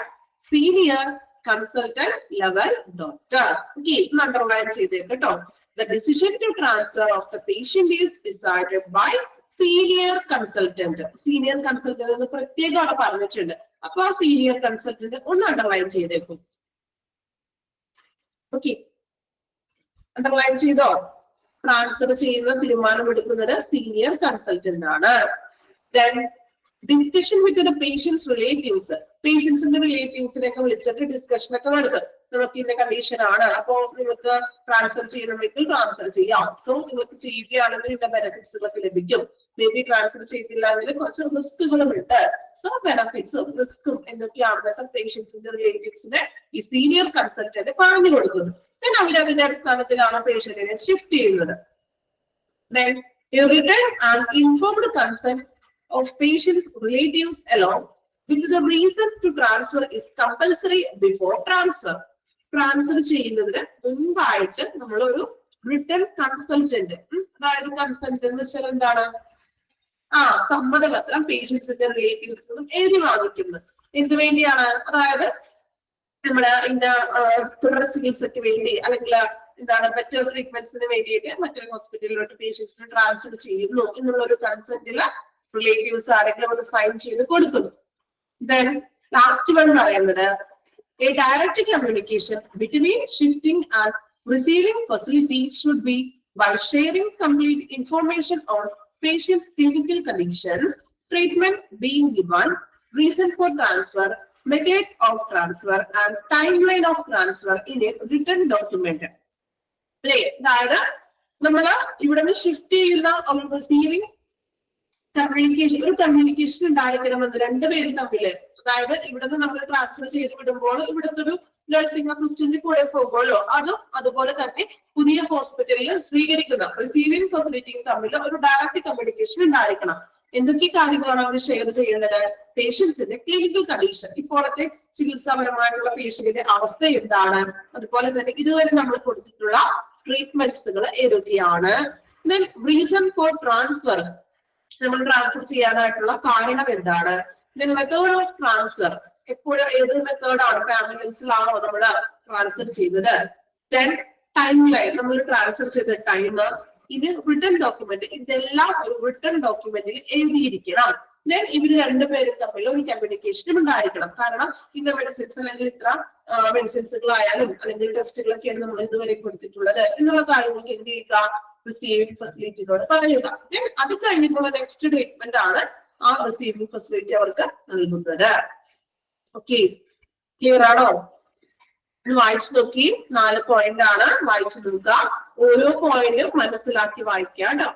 senior consultant level doctor. Okay, ഇത് അണ്ടർലൈൻ ചെയ്തേക്ക് കേട്ടോ. The decision to transfer of the patient is decided by senior consultant. Senior consultant എന്ന് പ്രത്യേകം അവിടെ പറഞ്ഞിട്ടുണ്ട്. അപ്പൊ ആ സീനിയർ കൺസൾട്ടന്റ് ഒന്ന് അണ്ടർലൈൻ ചെയ്തേക്കും. ഓക്കെ, അണ്ടർലൈൻ ചെയ്തോ? ട്രാൻസ്ഫർ ചെയ്യുന്ന തീരുമാനം എടുക്കുന്നത് സീനിയർ കൺസൾട്ടന്റ് ആണ്. Then discussion with the patient's relatives, പേഷ്യൻസിന്റെ റിലേറ്റീവ്സിനെ ഒക്കെ വിളിച്ചിട്ട് ഡിസ്കഷൻ ഒക്കെ നടത്തും. നമുക്ക് ഇന്ന കണ്ടീഷൻ ആണ്, അപ്പോൾ നിങ്ങൾക്ക് ട്രാൻസ്ഫർ ചെയ്യണമെങ്കിൽ ട്രാൻസ്ഫർ ചെയ്യാം. സോ നിങ്ങൾക്ക് ചെയ്യുകയാണെങ്കിൽ ഇന്ന ബെനിഫിറ്റ്സുകളൊക്കെ ലഭിക്കും. മേ ബി ട്രാൻസ്ഫർ ചെയ്തില്ലെങ്കിൽ കുറച്ച് റിസ്കുകളും ഉണ്ട്. സോ ബെനിഫിറ്റ്സും റിസ്കും എന്തൊക്കെയാണെന്നൊക്കെ പേഷ്യൻസിന്റെ റിലേറ്റീവ്സിനെ ഈ സീനിയർ കൺസൾട്ടന്റ് പറഞ്ഞു കൊടുക്കുന്നു. then അവരതിന്റെ അടിസ്ഥാനത്തിലാണ് പേഷ്യന്റിനെ ഷിഫ്റ്റ് ചെയ്യുന്നത്. then a written and informed consent of patient's relatives along with the reason to transfer is compulsory before transfer. Transfer ചെയ്യുന്നതിന് മുൻപായിട്ട് നമ്മളൊരു റിട്ടൺ കൺസൾട്ടന്റ്, അതായത് കൺസൾട്ട് എന്ന് വെച്ചാൽ എന്താണ്, സമ്മതപത്രം പേഷ്യൻസിന്റെ റിലേറ്റീവ്സ് നിന്നും എഴുതി വാങ്ങിക്കുന്നത്. എന്ത് വേണ്ടിയാണ്? അതായത് നമ്മള് ഇന്ന തുടർ ചികിത്സയ്ക്ക് വേണ്ടി അല്ലെങ്കിൽ എന്താണ് ബെറ്റർ ട്രീറ്റ്മെന്റ്സിന് വേണ്ടിയിട്ട് മറ്റൊരു ഹോസ്പിറ്റലിലോട്ട് പേഷ്യൻസിന് ട്രാൻസ്ഫർ ചെയ്യുന്നു എന്നുള്ള ഒരു കൺസെന്റില് റിലേറ്റീവ്സ് ആരെങ്കിലും ഒന്ന് സൈൻ ചെയ്ത് കൊടുക്കുന്നു. then ലാസ്റ്റ് വൺ പറയുന്നത് a direct communication between shifting and receiving facility should be by sharing complete information on patient's clinical conditions, treatment being given, reason for transfer, method of transfer and timeline of transfer in a written document. അതായത് നമ്മള് ഇവിടെ നിന്ന് shift ചെയ്യുന്ന receiving communication, ഒരു communication ഉണ്ടായിരിക്കണമെന്ന് രണ്ടുപേരും തമ്മില്. അതായത് ഇവിടുന്ന് നമ്മൾ ട്രാൻസ്ഫർ ചെയ്ത് വിടുമ്പോൾ ഇവിടുത്തെ ഒരു നഴ്സിംഗ് അസിസ്റ്റന്റ് കൂടെ പോകുമല്ലോ, അതുപോലെ തന്നെ പുതിയ ഹോസ്പിറ്റലിൽ സ്വീകരിക്കുന്ന റിസീവിംഗ് ഫെസിലിറ്റിയും തമ്മിൽ ഒരു ഡയറക്റ്റ് കമ്മ്യൂണിക്കേഷൻ ഉണ്ടായിരിക്കണം. എന്തൊക്കെ കാര്യങ്ങളാണ് അവർ ഷെയർ ചെയ്യേണ്ടത്? പേഷ്യൻസിന്റെ ക്ലിനിക്കൽ കണ്ടീഷൻ, ഇപ്പോഴത്തെ ചികിത്സാപരമായിട്ടുള്ള പേഷ്യന്റിന്റെ അവസ്ഥ എന്താണ്, അതുപോലെ തന്നെ ഇതുവരെ നമ്മൾ കൊടുത്തിട്ടുള്ള ട്രീറ്റ്മെന്റ്സുകൾ ഏതൊക്കെയാണ്, then reason for transfer, നമ്മൾ ട്രാൻസ്ഫർ ചെയ്യാനായിട്ടുള്ള കാരണം എന്താണ്, then method of transfer, എപ്പോഴും ഏത് മെത്തേഡാണ്, ആംബുലൻസിലാണോ നമ്മൾ ട്രാൻസ്ഫർ ചെയ്തത്, then timeline, നമ്മൾ ട്രാൻസ്ഫർ ചെയ്ത ടൈം, ഇത് റിട്ടൺ ഡോക്യുമെന്റ്, ഇതെല്ലാം ഒരു റിട്ടൺ ഡോക്യുമെന്റിൽ എഴുതിയിരിക്കണം. then ഇവര് രണ്ടുപേരും തമ്മിൽ ഒരു കമ്മ്യൂണിക്കേഷനും ഉണ്ടായിരിക്കണം. കാരണം ഇന്ന മെഡിസിൻസ് അല്ലെങ്കിൽ ഇത്ര മെഡിസിൻസുകളായാലും അല്ലെങ്കിൽ ടെസ്റ്റുകളൊക്കെയാണ് നമ്മൾ ഇതുവരെ കൊടുത്തിട്ടുള്ളത് എന്നുള്ള കാര്യങ്ങൾക്ക് എന്ത് ചെയ്യുക, റിസീവിംഗ് ഫെസിലിറ്റിയോട് പറയുക. അത് കഴിഞ്ഞിട്ടുള്ള നെക്സ്റ്റ് ട്രീറ്റ്മെന്റ് ആണ് ആ റിസീവിംഗ് ഫെസിലിറ്റി അവർക്ക് നൽകുന്നത്. ഓക്കെ, ക്ലിയർ ആണോ? വായിച്ചു നോക്കി, 4 പോയിന്റ് ആണ്, വായിച്ചു നോക്കുക. ഓരോ പോയിന്റും മനസ്സിലാക്കി വായിക്കാം കേട്ടോ.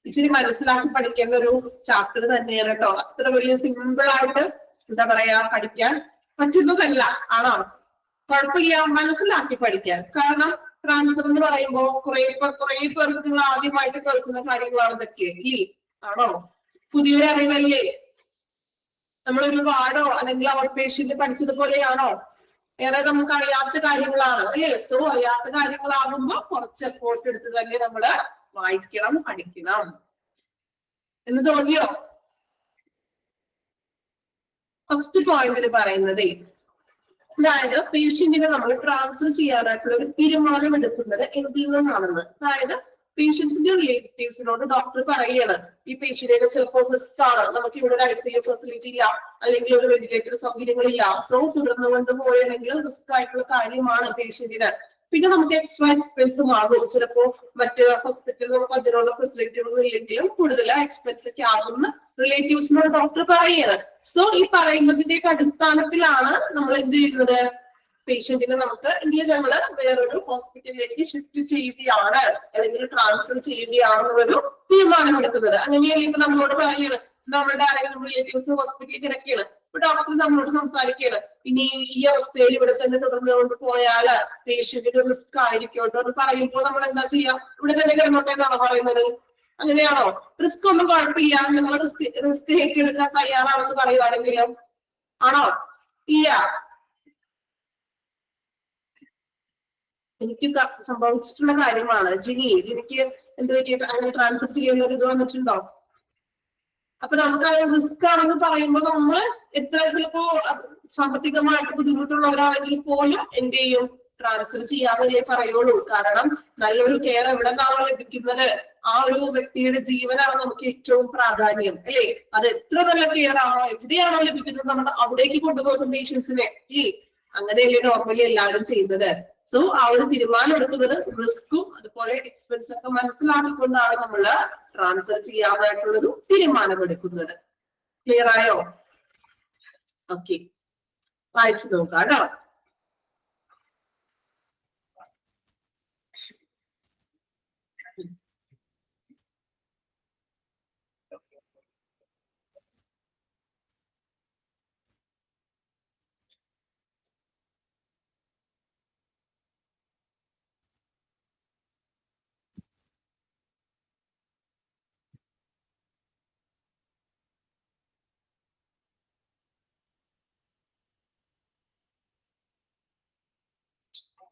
ഇച്ചിരി മനസ്സിലാക്കി പഠിക്കേണ്ട ഒരു ചാപ്റ്റർ തന്നെയാണ് കേട്ടോ. അത്ര വലിയ സിമ്പിൾ ആയിട്ട് എന്താ പറയാ പഠിക്കാൻ പറ്റുന്നതല്ല, ആണോ? കുഴപ്പമില്ല, മനസ്സിലാക്കി പഠിക്കാൻ. കാരണം ട്രാൻസ്ഫർ എന്ന് പറയുമ്പോൾ കുറെ പേർക്ക് നിങ്ങൾ ആദ്യമായിട്ട് കേൾക്കുന്ന കാര്യങ്ങളാണ് ഇതൊക്കെ, ഇല്ലേ? ആണോ? പുതിയൊരു അറിവല്ലേ? നമ്മളൊരു വാർഡോ അല്ലെങ്കിൽ ഔട്ട് പേഷ്യന്റ് പഠിച്ചതുപോലെയാണോ? ഏറെ നമുക്ക് അറിയാത്ത കാര്യങ്ങളാണ് അല്ലേ? സോ അറിയാത്ത കാര്യങ്ങളാകുമ്പോ കുറച്ച് എഫോർട്ട് എടുത്ത് തന്നെ നമ്മള് വായിക്കണം, പഠിക്കണം എന്ന് തോന്നിയോ? ഫസ്റ്റ് പോയിന്റിൽ പറയുന്നത്, അതായത് പേഷ്യന്റിനെ നമ്മൾ ട്രാൻസ്ഫർ ചെയ്യാനായിട്ടുള്ള ഒരു തീരുമാനം എടുക്കുന്നത് എന്തിൽ നിന്നാണെന്ന്. അതായത് പേഷ്യൻസിന്റെ റിലേറ്റീവ്സിനോട് ഡോക്ടർ പറയുകയാണ്, ഈ പേഷ്യന്റിന് ചിലപ്പോൾ റിസ്ക് ആണ്, നമുക്ക് ഇവിടെ ഒരു ICU ഫെസിലിറ്റി ഇല്ല, അല്ലെങ്കിൽ ഒരു വെന്റിലേറ്റർ സൗകര്യങ്ങളില്ല, സോ തുടർന്ന് കൊണ്ടുപോയാണെങ്കിൽ റിസ്ക് ആയിട്ടുള്ള കാര്യമാണ് പേഷ്യന്റിന്. പിന്നെ നമുക്ക് എക്സ്ട്രാ എക്സ്പെൻസും ആകും, ചിലപ്പോ മറ്റ് ഹോസ്പിറ്റലിൽ നമുക്ക് അതിനുള്ള ഫെസിലിറ്റികൾ ഇല്ലെങ്കിലും കൂടുതൽ എക്സ്പെൻസ് ഒക്കെ ആകുന്ന റിലേറ്റീവ്സിനോട് ഡോക്ടർ പറയുകയാണ്. സോ ഈ പറയുന്നതിന്റെ അടിസ്ഥാനത്തിലാണ് നമ്മൾ എന്ത് ചെയ്യുന്നത്, പേഷ്യന്റിനെ നമുക്ക് ഇന്ത്യ നമ്മള് വേറൊരു ഹോസ്പിറ്റലിലേക്ക് ഷിഫ്റ്റ് ചെയ്യുകയാണ് അല്ലെങ്കിൽ ട്രാൻസ്ഫർ ചെയ്യുകയാണെന്നൊരു തീരുമാനം എടുക്കുന്നത്. അങ്ങനെയല്ലെങ്കിൽ നമ്മളോട് പറയുകയാണ്, നമ്മളുടെ ആരെങ്കിലും റിലേറ്റീവ്സ് ഹോസ്പിറ്റലിൽ കിടക്കുകയാണ്, ഇപ്പൊ ഡോക്ടർ നമ്മളോട് സംസാരിക്കുകയാണ്, ഇനി ഈ അവസ്ഥയിൽ ഇവിടെ തന്നെ തുടർന്ന് കൊണ്ട് പോയാല് പേഷ്യന്റിന് റിസ്ക് ആയിരിക്കോട്ടോ എന്ന് പറയുമ്പോൾ നമ്മൾ എന്താ ചെയ്യാം? ഇവിടെ തന്നെ കിടന്നോട്ടെ എന്നാണോ പറയുന്നത്? അങ്ങനെയാണോ? റിസ്ക് ഒന്നും കുഴപ്പമില്ല, നമ്മൾ റിസ്ക് ഏറ്റെടുക്കാൻ തയ്യാറാണെന്ന് പറയുവാണെങ്കിലും ആണോ? ഇല്ല. എനിക്ക് സംഭവിച്ചിട്ടുള്ള കാര്യമാണ്. ജിനിക്ക് എന്ത് പറ്റിയിട്ട് അങ്ങനെ ട്രാൻസ്ഫർ ചെയ്യുന്ന ഒരു ഇത് വന്നിട്ടുണ്ടോ? അപ്പൊ നമുക്ക് റിസ്ക് ആണെന്ന് പറയുമ്പോൾ നമ്മൾ എത്ര ചിലപ്പോ സാമ്പത്തികമായിട്ട് ബുദ്ധിമുട്ടുള്ളവരാണെങ്കിൽ പോലും എന്ത് ചെയ്യും? ട്രാൻസ്ഫർ ചെയ്യാമെന്നേ പറയുള്ളൂ. കാരണം നല്ലൊരു കെയർ എവിടെ നിന്നാണോ ലഭിക്കുന്നത്, ആ ഒരു വ്യക്തിയുടെ ജീവനാണ് നമുക്ക് ഏറ്റവും പ്രാധാന്യം, അല്ലേ? അത് എത്ര നല്ല കെയർ ആണോ എവിടെയാണോ ലഭിക്കുന്നത് നമ്മൾ അവിടേക്ക് കൊണ്ടുപോകും പേഷ്യൻസിനെ, അല്ലേ? അങ്ങനെയല്ലേ നോർമലി എല്ലാവരും ചെയ്യുന്നത്. സോ ആ ഒരു തീരുമാനം എടുക്കുന്നത് റിസ്കും അതുപോലെ എക്സ്പെൻസ് ഒക്കെ മനസ്സിലാക്കിക്കൊണ്ടാണ് നമ്മൾ ട്രാൻസ്ഫർ ചെയ്യാനായിട്ടുള്ളൊരു തീരുമാനം എടുക്കുന്നത്. ക്ലിയർ ആയോ? ഓക്കെ, വായിച്ചു നോക്കാം കേട്ടോ.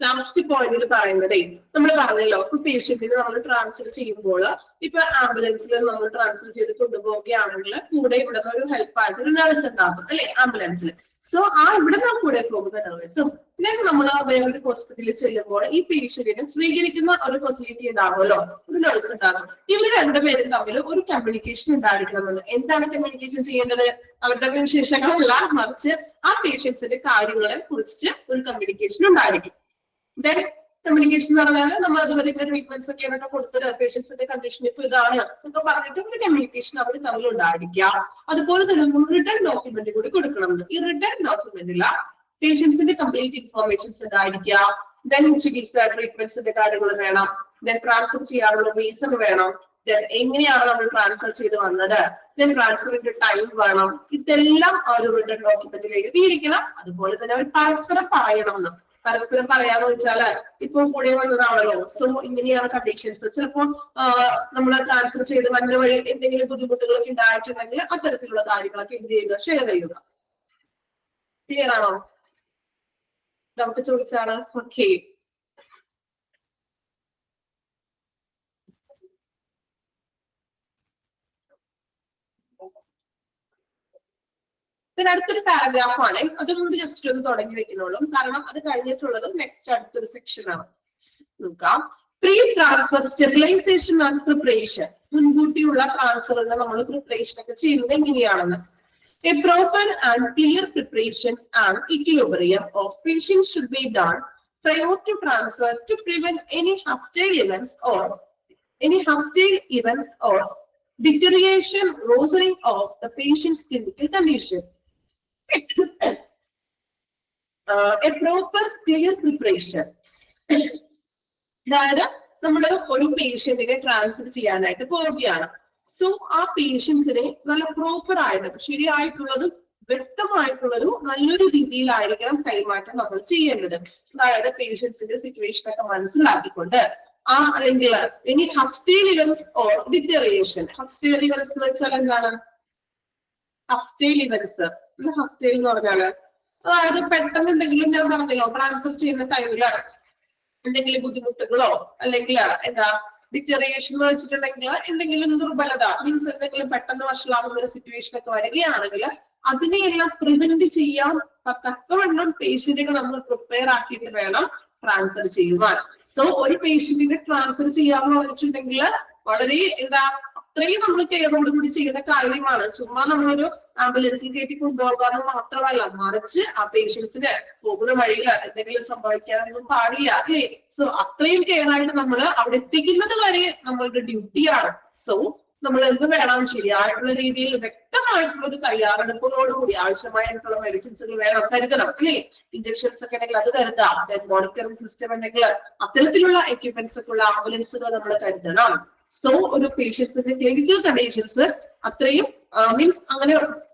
ലാസ്റ്റ് പോയിന്റിൽ പറയുന്നത് നമ്മൾ പറഞ്ഞല്ലോ, ഇപ്പൊ പേഷ്യന്റിന് നമ്മൾ ട്രാൻസ്ഫർ ചെയ്യുമ്പോൾ ഇപ്പൊ ആംബുലൻസിൽ നമ്മൾ ട്രാൻസ്ഫർ ചെയ്ത് കൊണ്ടുപോവുകയാണെങ്കിൽ കൂടെ ഇവിടെ ഒരു ഹെൽപ്പായിട്ട് ഒരു നഴ്സ് ഉണ്ടാകും അല്ലെ ആംബുലൻസിൽ. സോ ആ ഇവിടെ നമ്മൾ കൂടെ പോകുന്ന നഴ്സും പിന്നെ നമ്മൾ വേറൊരു ഹോസ്പിറ്റലിൽ ചെല്ലുമ്പോൾ ഈ പേഷ്യന്റിനെ സ്വീകരിക്കുന്ന ഒരു ഫെസിലിറ്റി ഉണ്ടാകുമല്ലോ, ഒരു നഴ്സ് ഉണ്ടാകും. ഇവർ രണ്ടുപേരും തമ്മിൽ ഒരു കമ്മ്യൂണിക്കേഷൻ ഉണ്ടായിരിക്കണമെന്ന്. എന്താണ് കമ്മ്യൂണിക്കേഷൻ ചെയ്യേണ്ടത്? അവരുടെ വിശേഷങ്ങളല്ല, മറിച്ച് ആ പേഷ്യൻസിന്റെ കാര്യങ്ങളെ കുറിച്ച് ഒരു കമ്മ്യൂണിക്കേഷൻ ഉണ്ടായിരിക്കും. ദെൻ കമ്മ്യൂണിക്കേഷൻ എന്ന് പറഞ്ഞാൽ നമ്മൾ അതുപോലെ ട്രീറ്റ്മെന്റ്സ് ഒക്കെ ആയിട്ട് കൊടുത്തത് പേഷ്യൻസിന്റെ കണ്ടീഷൻ ഇപ്പൊ ഇതാണ് എന്നൊക്കെ പറഞ്ഞിട്ട് ഒരു കമ്മ്യൂണിക്കേഷൻ അവർ തമ്മിൽ ഉണ്ടായിരിക്കുക. അതുപോലെ തന്നെ റിട്ടേൺ ഡോക്യുമെന്റ് കൂടി കൊടുക്കണം. ഈ റിട്ടേൺ ഡോക്യുമെന്റിൽ പേഷ്യൻസിന്റെ കംപ്ലീറ്റ് ഇൻഫോർമേഷൻസ് ഉണ്ടായിരിക്കുക. ദെൻ ചികിത്സ ട്രീറ്റ്മെന്റ്സിന്റെ കാര്യങ്ങൾ വേണം. ദെൻ ട്രാൻസ്ഫർ ചെയ്യാനുള്ള റീസൺ വേണം. ദെൻ എങ്ങനെയാണ് നമ്മൾ ട്രാൻസ്ഫർ ചെയ്ത് വന്നത്, ദെൻ ട്രാൻസ്ഫറിന്റെ ടൈം വേണം. ഇതെല്ലാം ആ ഒരു റിട്ടേൺ ഡോക്യുമെന്റിൽ എഴുതിയിരിക്കണം. അതുപോലെ തന്നെ അവർ പരസ്പരം പറയണമെന്ന്. പരസ്പരം പറയാന്ന് വെച്ചാല് ഇപ്പൊ കൂടെ വന്നതാണല്ലോ, സോ ഇങ്ങനെയാണ് കണ്ടീഷൻസ്. ചിലപ്പോൾ നമ്മൾ ട്രാൻസ്ഫർ ചെയ്ത് വന്ന വഴി എന്തെങ്കിലും ബുദ്ധിമുട്ടുകളൊക്കെ ഉണ്ടായിട്ടുണ്ടെങ്കിൽ അത്തരത്തിലുള്ള കാര്യങ്ങളൊക്കെ എന്ത് ചെയ്യുക, ഷെയർ ചെയ്യുക. ക്ലിയർ ആണോ? നമുക്ക് ചോദിച്ചാണ്. ഓക്കെ, അടുത്തൊരു പാരഗ്രാഫാണ്. അതുകൊണ്ട് ജസ്റ്റ് ഒന്ന് തുടങ്ങി വെക്കുന്നുള്ളൂ, കാരണം അത് കഴിഞ്ഞിട്ടുള്ളത് നെക്സ്റ്റ് അടുത്തൊരു സെക്ഷൻ ആണ്. നോക്കാം. Pre transfer sterilisation and preparation. മുൻകൂട്ടിയുള്ള ട്രാൻസ്ഫറിന് നമ്മൾ പ്രിപ്പറേഷൻ ഒക്കെ ചെയ്യുന്നത് എങ്ങനെയാണെന്ന്. A proper and clear preparation and equilibrium of patients should be done prior to transfer to prevent any hostile events or deterioration, worsening of the patient's clinical condition. A proper clear preparation. അതായത് നമ്മൾ ഒരു പേഷ്യന്റിനെ transfer ചെയ്യാനായിട്ട് പോവുകയാണ്. So ആ പേഷ്യൻസിനെ നല്ല proper ആയിട്ട് ശരിയായിട്ടുള്ളതും വ്യക്തമായിട്ടുള്ളൊരു നല്ലൊരു രീതിയിലായിരിക്കണം കൈമാറ്റം നമ്മൾ ചെയ്യേണ്ടത്. അതായത് പേഷ്യൻസിന്റെ സിറ്റുവേഷൻ ഒക്കെ മനസ്സിലാക്കിക്കൊണ്ട് അല്ലെങ്കിൽ ഇനി ഹസ്റ്റൈൽ ഇവന്റ്സ് ഓർ ഡിറ്ററിയേഷൻ. ഹസ്റ്റൈൽ ഇവന്റ്സ് എന്ന് വെച്ചാൽ എന്താണ്? ഹസ്റ്റൈൽ ഇവന്റ്സ് ഹസ്റ്റൈൽ എന്ന് പറഞ്ഞാല് അതായത് പെട്ടെന്ന് എന്തെങ്കിലും, ഞാൻ പറഞ്ഞല്ലോ ട്രാൻസ്ഫർ ചെയ്യുന്ന ടൈമില് എന്തെങ്കിലും ബുദ്ധിമുട്ടുകളോ അല്ലെങ്കിൽ എന്താ ഡിറ്ററിയേഷൻ എന്ന് വെച്ചിട്ടുണ്ടെങ്കിൽ എന്തെങ്കിലും ദുർബലത മീൻസ് എന്തെങ്കിലും പെട്ടെന്ന് വഷളാകുന്ന ഒരു സിറ്റുവേഷൻ ഒക്കെ വരികയാണെങ്കിൽ അതിനെയെല്ലാം പ്രിവെന്റ് ചെയ്യാൻ തക്കവണ്ണം പേഷ്യന്റിനെ നമ്മൾ പ്രിപ്പയർ ആക്കിയിട്ട് വേണം ട്രാൻസ്ഫർ ചെയ്യുവാൻ. സോ ഒരു പേഷ്യന്റിനെ ട്രാൻസ്ഫർ ചെയ്യാന്ന് പറഞ്ഞിട്ടുണ്ടെങ്കിൽ വളരെ എന്താ അത്രയും നമ്മൾ കെയറോട് കൂടി ചെയ്യുന്ന കാര്യമാണ്. ചുമ്മാ നമ്മളൊരു ആംബുലൻസിൽ കയറ്റി കൊണ്ടുപോകാനും മാത്രമല്ല, മറിച്ച് ആ പേഷ്യൻസിന് പോകുന്ന വഴിയിൽ എന്തെങ്കിലും സംഭവിക്കാനൊന്നും പാടില്ല അല്ലേ. സോ അത്രയും കെയർ ആയിട്ട് നമ്മൾ അവിടെ എത്തിക്കുന്നത് വരെ നമ്മളുടെ ഡ്യൂട്ടിയാണ്. സോ നമ്മൾ എന്ത് വേണം, ശരിയായിട്ടുള്ള രീതിയിൽ വ്യക്തമായിട്ടുള്ള ഒരു തയ്യാറെടുപ്പോടുകൂടി ആവശ്യമായിട്ടുള്ള മെഡിസിൻസുകൾ വേണം കരുതണം അല്ലേ. ഇഞ്ചക്ഷൻസ് ഒക്കെ ഉണ്ടെങ്കിൽ അത് കരുതാം. മോണിറ്ററിംഗ് സിസ്റ്റം ഉണ്ടെങ്കിൽ അത്തരത്തിലുള്ള എക്യുപ്മെന്റ്സ് ഒക്കെ ഉള്ള ആംബുലൻസുകൾ നമ്മൾ കരുതണം. സോ ഒരു പേഷ്യൻസിന്റെ ക്ലിനിക്കൽ കണ്ടീഷൻസ് അത്രയും മീൻസ് അങ്ങനെ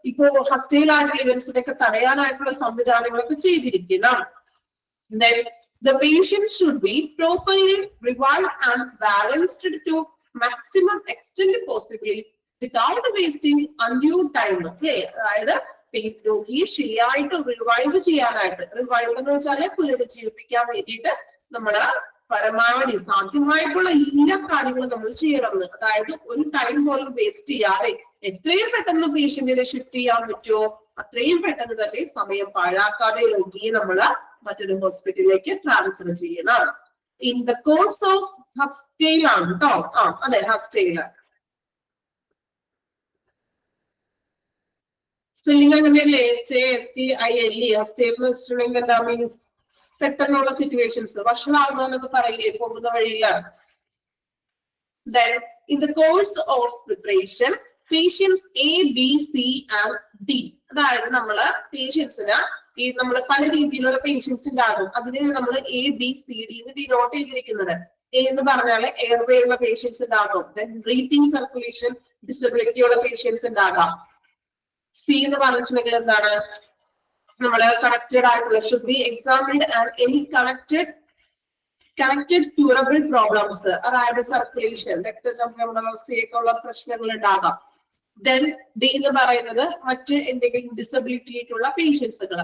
ഇപ്പോ ഹസ്റ്റൈൽ ആയിട്ടുള്ള ഇവന്റ്സിനെ ഒക്കെ തടയാനായിട്ടുള്ള സംവിധാനങ്ങളൊക്കെ ചെയ്തിരിക്കണം. Then the patient should be properly revived and balanced to maximum extent possibly without wasting undue time. Okay, അതായത് രോഗിയെ ശരിയായിട്ട് റിവൈവ് ചെയ്യാനായിട്ട്, റിവൈവ് എന്ന് വെച്ചാല് പുനരുജ്ജീവിപ്പിക്കാൻ വേണ്ടിയിട്ട് നമ്മള് പരമാവധി സാധ്യമായിട്ടുള്ള എല്ലാ കാര്യങ്ങളും നമ്മൾ ചെയ്യണമെന്ന്. അതായത് ഒരു ടൈം പോലും വേസ്റ്റ് ചെയ്യാതെ എത്രയും പെട്ടെന്ന് പേഷ്യന്റിനെ ഷിഫ്റ്റ് ചെയ്യാൻ പറ്റുമോ അത്രയും പെട്ടെന്ന് തന്നെ സമയം പാഴാക്കാതെ രോഗിയെ നമ്മൾ മറ്റൊരു ഹോസ്പിറ്റലിലേക്ക് ട്രാൻസ്ഫർ ചെയ്യണം. ഇൻ ദ കോഴ്സ് ഓഫ് ഹസ്റ്റൈൽ ആണ് കേട്ടോ. അതെ, ഹസ്റ്റൈൽ സ്പെല്ലിംഗ് അങ്ങനെയല്ലേ, HASTILE. ഹസ്റ്റൈൽ എന്ന് വെച്ചിട്ടുണ്ടെങ്കിൽ എന്താ മീൻസ് പെട്ടെന്നുള്ള സിറ്റുവേഷൻസ് വഷളാകുന്നതെന്നൊക്കെ പറയില്ലേ പോകുന്ന വഴിയിലാണ്. Then in the course of preparation, patients A, B, C and D. അതായത് നമ്മള് പേഷ്യൻസിന് ഈ നമ്മൾ പല രീതിയിലുള്ള പേഷ്യൻസ് ഉണ്ടാകും. അതിനെ നമ്മൾ A, B, C, D എന്ന് ഡിനോട്ട് ചെയ്തിരിക്കുന്നത്. A എന്ന് പറഞ്ഞാൽ എയർവേ ഉള്ള പേഷ്യൻസ് ഉണ്ടാകും. Then breathing circulation disability ഉള്ള പേഷ്യൻസ് ഉണ്ടാകാം. C എന്ന് പറഞ്ഞിട്ടുണ്ടെങ്കിൽ എന്താണ്, നമ്മള് കണക്റ്റഡ് ആയിട്ടുള്ള should be examined and any connected curable problems, അതായത് സർക്കുലേഷൻ രക്തചംക്രമണാവസ്ഥയൊക്കെ ഉള്ള പ്രശ്നങ്ങൾ ഉണ്ടാകാം. Then D എന്ന് പറയുന്നത് മറ്റ് എന്തെങ്കിലും ഡിസബിലിറ്റിക്കുള്ള പേഷ്യൻസുകൾ.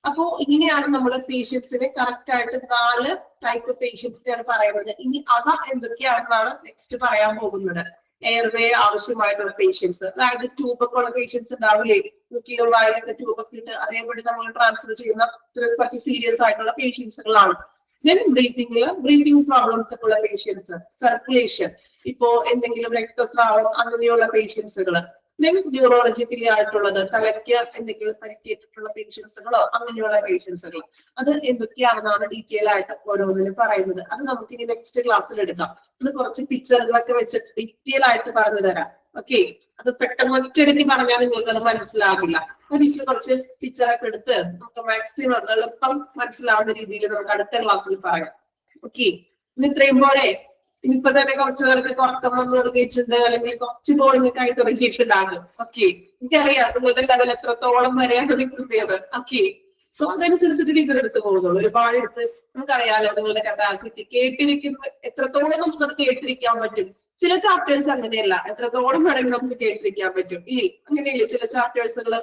അപ്പോ ഇങ്ങനെയാണ് നമ്മൾ പേഷ്യൻസിനെ കറക്റ്റ് ആയിട്ട് 4 ടൈപ്പ് പേഷ്യൻസിനെയാണ് പറയുന്നത്. ഇനി അവ എന്തൊക്കെയാണെന്നാണ് നെക്സ്റ്റ് പറയാൻ പോകുന്നത്. എയർവേ ആവശ്യമായിട്ടുള്ള പേഷ്യൻസ്, അതായത് ട്യൂബൊക്കെ ഉള്ള പേഷ്യൻസ് ഉണ്ടാവില്ലേ, വായിലൊക്കെ ട്യൂബൊക്കെ ഇട്ട് അതേപടി നമ്മൾ ട്രാൻസ്ഫർ ചെയ്യുന്ന കുറച്ച് സീരിയസ് ആയിട്ടുള്ള പേഷ്യൻസുകളാണ്. Then breathing problems ഒക്കെ ഉള്ള പേഷ്യൻസ്, സർക്കുലേഷൻ ഇപ്പോ എന്തെങ്കിലും രക്തസ്രാവം അങ്ങനെയുള്ള പേഷ്യൻസുകൾ. Then ന്യൂറോളജിക്കലി ആയിട്ടുള്ളത്, തലയ്ക്ക് എന്തെങ്കിലും പരിക്കേറ്റിട്ടുള്ള പേഷ്യൻസുകളോ അങ്ങനെയുള്ള പേഷ്യൻസുകൾ. അത് എന്തൊക്കെയാണെന്നാണ് ഡീറ്റെയിൽ ആയിട്ട് ഓരോന്നിനും പറയുന്നത്. അത് നമുക്ക് ഇനി നെക്സ്റ്റ് ക്ലാസ്സിൽ എടുക്കാം. അത് കുറച്ച് പിക്ചറുകളൊക്കെ വെച്ചിട്ട് ഡീറ്റെയിൽ ആയിട്ട് പറഞ്ഞു തരാം. ഓക്കെ, അത് പെട്ടെന്ന് ഒറ്റയടിക്ക് പറഞ്ഞാൽ നിങ്ങൾക്ക് അത് മനസ്സിലാവില്ല. കുറച്ച് പിക്ചറൊക്കെ എടുത്ത് നമുക്ക് മാക്സിമം എളുപ്പം മനസ്സിലാവുന്ന രീതിയിൽ നമുക്ക് അടുത്ത ക്ലാസ്സിൽ പറയാം. ഓക്കെ, ഇനി ഇത്രയും പോലെ ഇനിയിപ്പോ തന്നെ കുറച്ച് പേർക്ക് ഉറക്കം വന്ന് തുടങ്ങിയിട്ടുണ്ട്, അല്ലെങ്കിൽ കുറച്ച് തോന്നിക്കായി തുടങ്ങിയിട്ടുണ്ടാകും. ഓക്കെ, എനിക്കറിയാം നിങ്ങളുടെ ലെവൽ എത്രത്തോളം വരെയാണ് നിൽക്കുന്നത്. ഓക്കെ, സോ അതനുസരിച്ചിട്ട് ടീച്ചർ എടുത്ത് പോകുന്നുള്ളൂ. ഒരുപാട് എടുത്ത് നമുക്കറിയാലോ നിങ്ങളുടെ കപ്പാസിറ്റി. കേട്ടിരിക്കുന്ന എത്രത്തോളം നമുക്കത് കേട്ടിരിക്കാൻ പറ്റും. ചില ചാപ്റ്റേഴ്സ് അങ്ങനെയല്ല, എത്രത്തോളം വേണമെങ്കിൽ നമുക്ക് കേട്ടിരിക്കാൻ പറ്റും. ഇല്ലേ, അങ്ങനെയല്ലേ ചില ചാപ്റ്റേഴ്സുകൾ,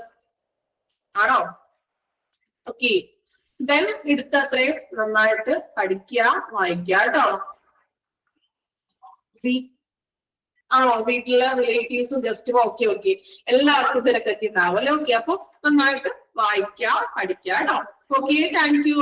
ആണോ? ഓക്കെ, ദെൻ എടുത്ത അത്രയും നന്നായിട്ട് പഠിക്കുക, വായിക്കുക കേട്ടോ. ആണോ, വീട്ടിലെ റിലേറ്റീവ്സും ഗസ്റ്റും ഓക്കെ എല്ലാവർക്കും തിരക്കൊക്കെ ഉണ്ടാവും അല്ലെ? ഓക്കെ, അപ്പൊ നന്നായിട്ട് വായിക്കുക, പഠിക്കുക കേട്ടോ. Okay, thank you.